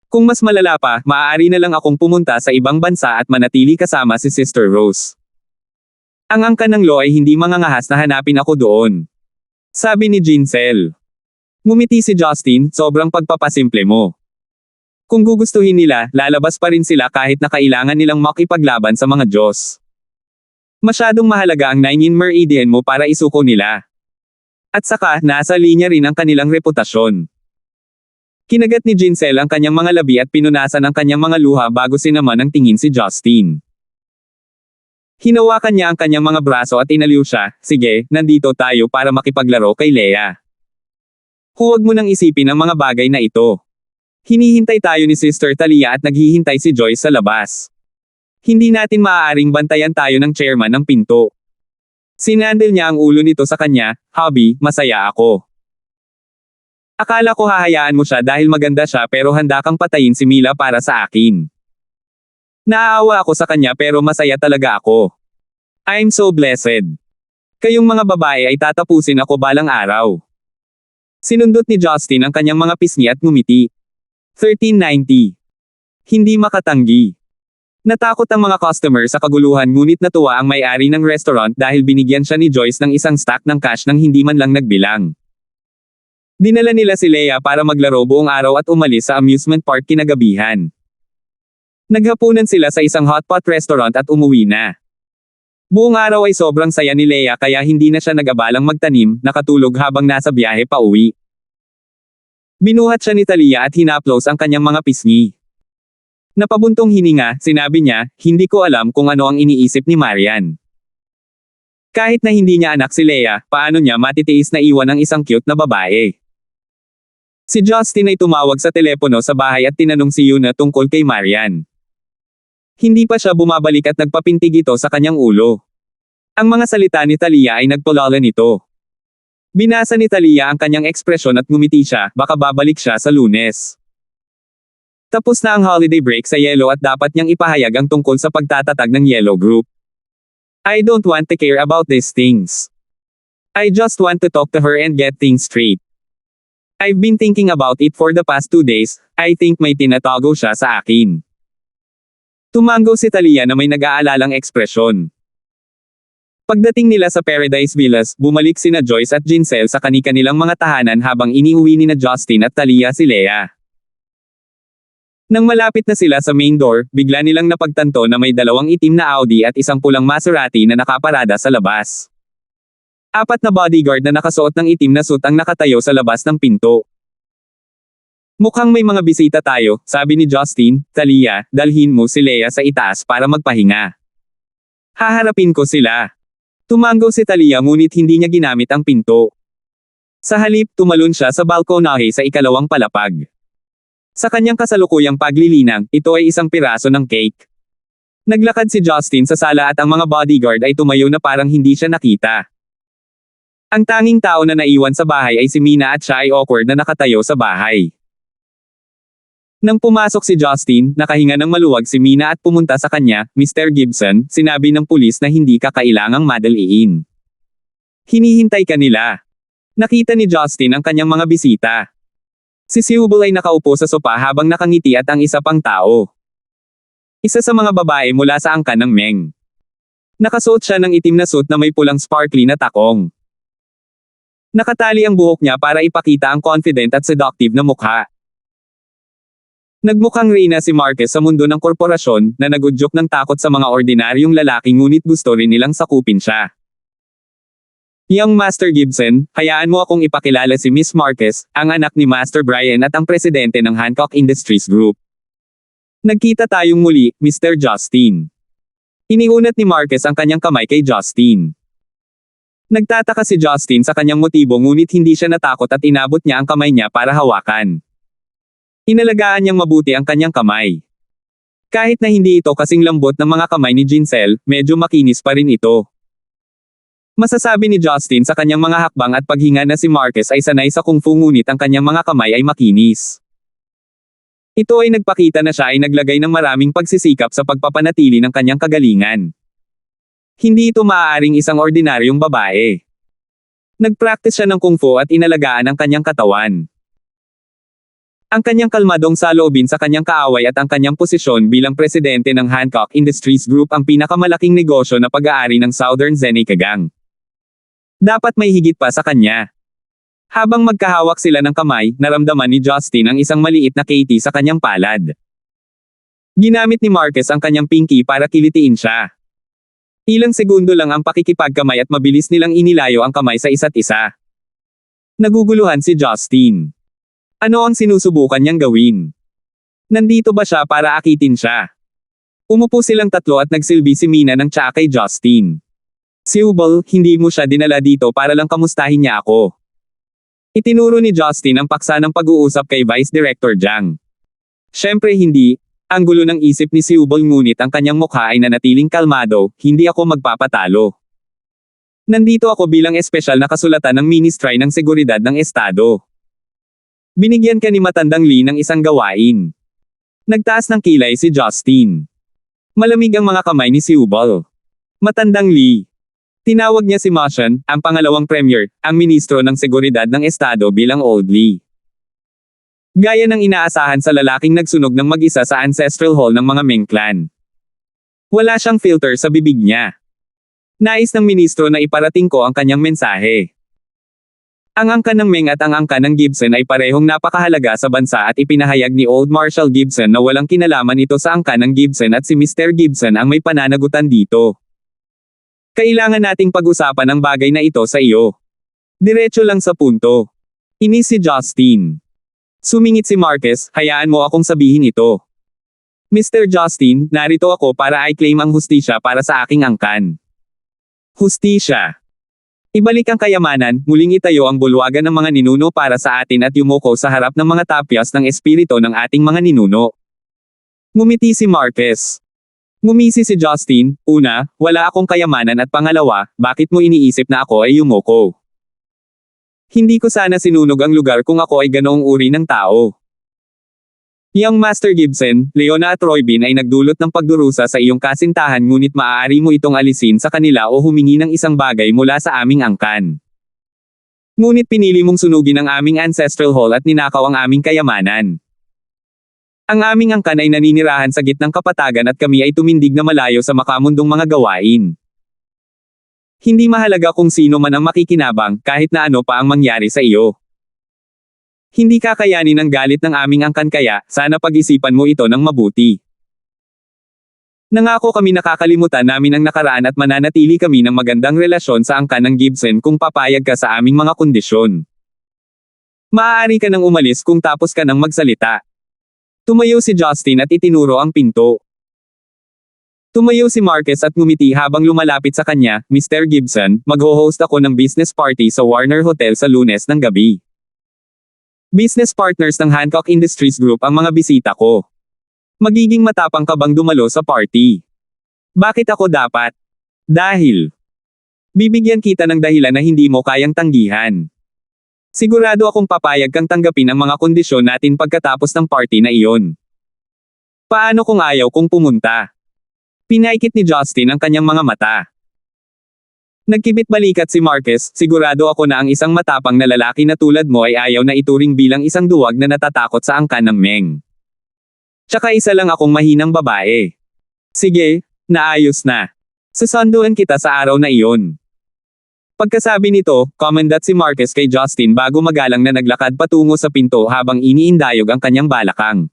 Kung mas malala pa, maaari na lang akong pumunta sa ibang bansa at manatili kasama si Sister Rose. Ang angkan ng law ay hindi mangangahas na hanapin ako doon. Sabi ni Jinsel. Ngumiti si Justin, sobrang pagpapasimple mo. Kung gugustuhin nila, lalabas pa rin sila kahit na kailangan nilang makipaglaban sa mga Diyos. Masyadong mahalaga ang 9 meridian mo para isuko nila. At saka, nasa linya rin ang kanilang reputasyon. Kinagat ni Jinsel ang kanyang mga labi at pinunasan ang kanyang mga luha bago sinaman ang tingin si Justin. Hinawakan niya ang kanyang mga braso at inaliw siya, sige, nandito tayo para makipaglaro kay Leia. Huwag mo nang isipin ang mga bagay na ito. Hinihintay tayo ni Sister Talia at naghihintay si Joyce sa labas. Hindi natin maaaring bantayan tayo ng chairman ng pinto. Sinandal niya ang ulo nito sa kanya, Hobby, masaya ako. Akala ko hahayaan mo siya dahil maganda siya pero handa kang patayin si Mila para sa akin. Naaawa ako sa kanya pero masaya talaga ako. I'm so blessed. Kayong mga babae ay tatapusin ako balang araw. Sinundot ni Justin ang kanyang mga pisngi at ngumiti. 1390. Hindi makatanggi. Natakot ang mga customer sa kaguluhan ngunit natuwa ang may-ari ng restaurant dahil binigyan siya ni Joyce ng isang stack ng cash nang hindi man lang nagbilang. Dinala nila si Leia para maglaro buong araw at umalis sa amusement park kinagabihan. Naghapunan sila sa isang hotpot restaurant at umuwi na. Buong araw ay sobrang saya ni Leia kaya hindi na siya nag-abalang magtanim, nakatulog habang nasa biyahe pa uwi. Binuhat siya ni Talia at hinaplos ang kanyang mga pisngi. Napabuntong hininga, sinabi niya, hindi ko alam kung ano ang iniisip ni Marian. Kahit na hindi niya anak si Leia, paano niya matitiis na iwan ang isang cute na babae? Si Justin ay tumawag sa telepono sa bahay at tinanong si Yuna tungkol kay Marian. Hindi pa siya bumabalik at nagpapintig ito sa kanyang ulo. Ang mga salita ni Talia ay nagpulala nito. Binasa ni Talia ang kanyang ekspresyon at ngumiti siya, baka babalik siya sa Lunes. Tapos na ang holiday break sa Yellow at dapat niyang ipahayag ang tungkol sa pagtatatag ng Yellow Group. I don't want to care about these things. I just want to talk to her and get things straight. I've been thinking about it for the past 2 days, I think may tinatago siya sa akin. Tumango si Talia na may nag-aalalang ekspresyon. Pagdating nila sa Paradise Villas, bumalik sina Joyce at Jincel sa kani-kanilang mga tahanan habang iniuwi ni na Justin at Talia si Lea. Nang malapit na sila sa main door, bigla nilang napagtanto na may dalawang itim na Audi at isang pulang Maserati na nakaparada sa labas. 4 na bodyguard na nakasuot ng itim na suit ang nakatayo sa labas ng pinto. Mukhang may mga bisita tayo, sabi ni Justin. Talia, dalhin mo si Lea sa itaas para magpahinga. Haharapin ko sila. Tumango si Talia ngunit hindi niya ginamit ang pinto. Sa halip, tumalon siya sa balkonahe sa ikalawang palapag. Sa kanyang kasalukuyang paglilinang, ito ay isang piraso ng cake. Naglakad si Justin sa sala at ang mga bodyguard ay tumayo na parang hindi siya nakita. Ang tanging tao na naiwan sa bahay ay si Mina at siya ay awkward na nakatayo sa bahay. Nang pumasok si Justin, nakahinga ng maluwag si Mina at pumunta sa kanya. Mr. Gibson, sinabi ng pulis na hindi ka kailangang madaliin. Hinihintay ka nila. Nakita ni Justin ang kanyang mga bisita. Si Siubol ay nakaupo sa sopa habang nakangiti at ang isa pang tao. Isa sa mga babae mula sa angkan ng Meng. Nakasuot siya ng itim na suit na may pulang sparkly na takong. Nakatali ang buhok niya para ipakita ang confident at seductive na mukha. Nagmukhang reyna si Marquez sa mundo ng korporasyon na nagudyok ng takot sa mga ordinaryong lalaki ngunit gusto rin nilang sakupin siya. Young Master Gibson, hayaan mo akong ipakilala si Miss Marquez, ang anak ni Master Brian at ang presidente ng Hancock Industries Group. Nagkita tayong muli, Mr. Justin. Iniunat ni Marquez ang kanyang kamay kay Justin. Nagtataka si Justin sa kanyang motibo ngunit hindi siya natakot at inabot niya ang kamay niya para hawakan. Inalagaan niyang mabuti ang kanyang kamay. Kahit na hindi ito kasing lambot ng mga kamay ni Jincel, medyo makinis pa rin ito. Masasabi ni Justin sa kanyang mga hakbang at paghinga na si Marquez ay sanay sa kung fu ngunit ang kanyang mga kamay ay makinis. Ito ay nagpakita na siya ay naglagay ng maraming pagsisikap sa pagpapanatili ng kanyang kagalingan. Hindi ito maaaring isang ordinaryong babae. Nagpractice siya ng kung fu at inalagaan ang kanyang katawan. Ang kanyang kalmadong saloobin sa kanyang kaaway at ang kanyang posisyon bilang presidente ng Hancock Industries Group ang pinakamalaking negosyo na pag-aari ng Southern Zeneca Gang. Dapat may higit pa sa kanya. Habang magkahawak sila ng kamay, naramdaman ni Justin ang isang maliit na Katie sa kanyang palad. Ginamit ni Marquez ang kanyang pinky para kilitiin siya. Ilang segundo lang ang pakikipagkamay at mabilis nilang inilayo ang kamay sa isa't isa. Naguguluhan si Justin. Ano ang sinusubukan niyang gawin? Nandito ba siya para akitin siya? Umupo silang tatlo at nagsilbi si Mina ng tsaa kay Justin. Siubol, hindi mo siya dinala dito para lang kamustahin niya ako. Itinuro ni Justin ang paksa ng pag-uusap kay Vice Director Jiang. Siyempre hindi. Ang gulo ng isip ni Siubol ngunit ang kanyang mukha ay nanatiling kalmado, hindi ako magpapatalo. Nandito ako bilang espesyal na kasulatan ng Ministry ng Seguridad ng Estado. Binigyan ka ni Matandang Lee ng isang gawain. Nagtaas ng kilay si Justin. Malamig ang mga kamay ni Siubol. Matandang Lee. Tinawag niya si Moshan, ang pangalawang premier, ang ministro ng seguridad ng estado bilang Old Lee. Gaya ng inaasahan sa lalaking nagsunog ng mag-isa sa ancestral hall ng mga Meng clan. Wala siyang filter sa bibig niya. Nais ng ministro na iparating ko ang kanyang mensahe. Ang angkan ng Meng at ang angkan ng Gibson ay parehong napakahalaga sa bansa at ipinahayag ni Old Marshal Gibson na walang kinalaman ito sa angkan ng Gibson at si Mr. Gibson ang may pananagutan dito. Kailangan nating pag-usapan ang bagay na ito sa iyo. Diretso lang sa punto. Inis si Justin. Sumingit si Marquez, hayaan mo akong sabihin ito. Mr. Justin, narito ako para i-claim ang hustisya para sa aking angkan. Hustisya. Ibalik ang kayamanan, muling itayo ang bulwagan ng mga ninuno para sa atin at yumuko sa harap ng mga tapyas ng espiritu ng ating mga ninuno. Ngumiti si Marquez. Ngumisi si Justin. Una, wala akong kayamanan at pangalawa, bakit mo iniisip na ako ay yumuko? Hindi ko sana sinunog ang lugar kung ako ay ganoong uri ng tao. Young Master Gibson, Leona at Roybin ay nagdulot ng pagdurusa sa iyong kasintahan ngunit maaari mo itong alisin sa kanila o humingi ng isang bagay mula sa aming angkan. Ngunit pinili mong sunugin ang aming ancestral hall at ninakaw ang aming kayamanan. Ang aming angkan ay naninirahan sa gitnang kapatagan at kami ay tumindig na malayo sa makamundong mga gawain. Hindi mahalaga kung sino man ang makikinabang, kahit na ano pa ang mangyari sa iyo. Hindi kakayanin ang galit ng aming angkan kaya, sana pag-isipan mo ito ng mabuti. Nangako kami nakakalimutan namin ang nakaraan at mananatili kami ng magandang relasyon sa angkan ng Gibson kung papayag ka sa aming mga kondisyon. Maaari ka nang umalis kung tapos ka nang magsalita. Tumayo si Justin at itinuro ang pinto. Tumayo si Marcus at ngumiti habang lumalapit sa kanya, Mr. Gibson, mag-ho-host ako ng business party sa Warner Hotel sa Lunes ng gabi. Business partners ng Hancock Industries Group ang mga bisita ko. Magiging matapang ka bang dumalo sa party? Bakit ako dapat? Dahil bibigyan kita ng dahilan na hindi mo kayang tanggihan. Sigurado akong papayag kang tanggapin ang mga kondisyon natin pagkatapos ng party na iyon. Paano kung ayaw kong pumunta? Pinaikit ni Justin ang kanyang mga mata. Nagkibit balikat si Marcus, sigurado ako na ang isang matapang na lalaki na tulad mo ay ayaw na ituring bilang isang duwag na natatakot sa angkan ng Meng. Tsaka isa lang akong mahinang babae. Sige, naayos na. Susunduin kita sa araw na iyon. Pagkasabi nito, kumandat si Marcus kay Justin bago magalang na naglakad patungo sa pinto habang iniindayog ang kanyang balakang.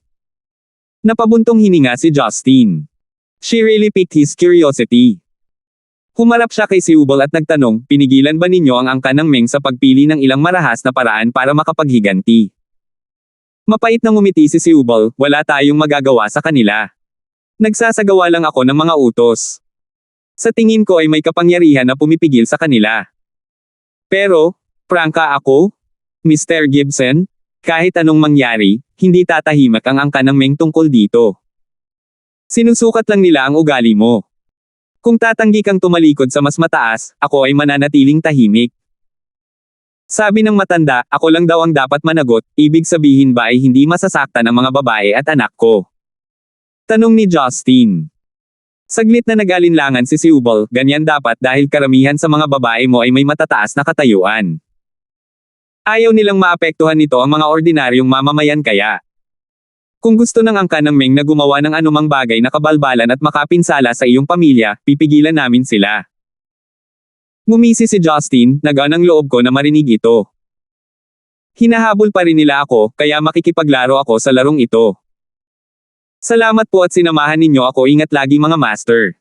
Napabuntong hininga si Justin. She really piqued his curiosity. Humarap siya kay Seubal at nagtanong, pinigilan ba ninyo ang angkan ng Meng sa pagpili ng ilang marahas na paraan para makapaghiganti? Mapait na ngumiti si Seubal, wala tayong magagawa sa kanila. Nagsasagawa lang ako ng mga utos. Sa tingin ko ay may kapangyarihan na pumipigil sa kanila. Pero, prangka ako? Mr. Gibson? Kahit anong mangyari, hindi tatahimik ang angkan ng Meng tungkol dito. Sinusukat lang nila ang ugali mo. Kung tatanggi kang tumalikod sa mas mataas, ako ay mananatiling tahimik. Sabi ng matanda, ako lang daw ang dapat managot, ibig sabihin ba ay hindi masasaktan ang mga babae at anak ko? Tanong ni Justin. Saglit na nag-alinlangan si Seubal, ganyan dapat dahil karamihan sa mga babae mo ay may matataas na katayuan. Ayaw nilang maapektuhan nito ang mga ordinaryong mamamayan kaya. Kung gusto ng angkan ng Meng na gumawa ng anumang bagay na kabalbalan at makapinsala sa iyong pamilya, pipigilan namin sila. Ngumisi si Justin, nagaan ang loob ko na marinig ito. Hinahabol pa rin nila ako, kaya makikipaglaro ako sa larong ito. Salamat po at sinamahan ninyo ako, ingat lagi mga master.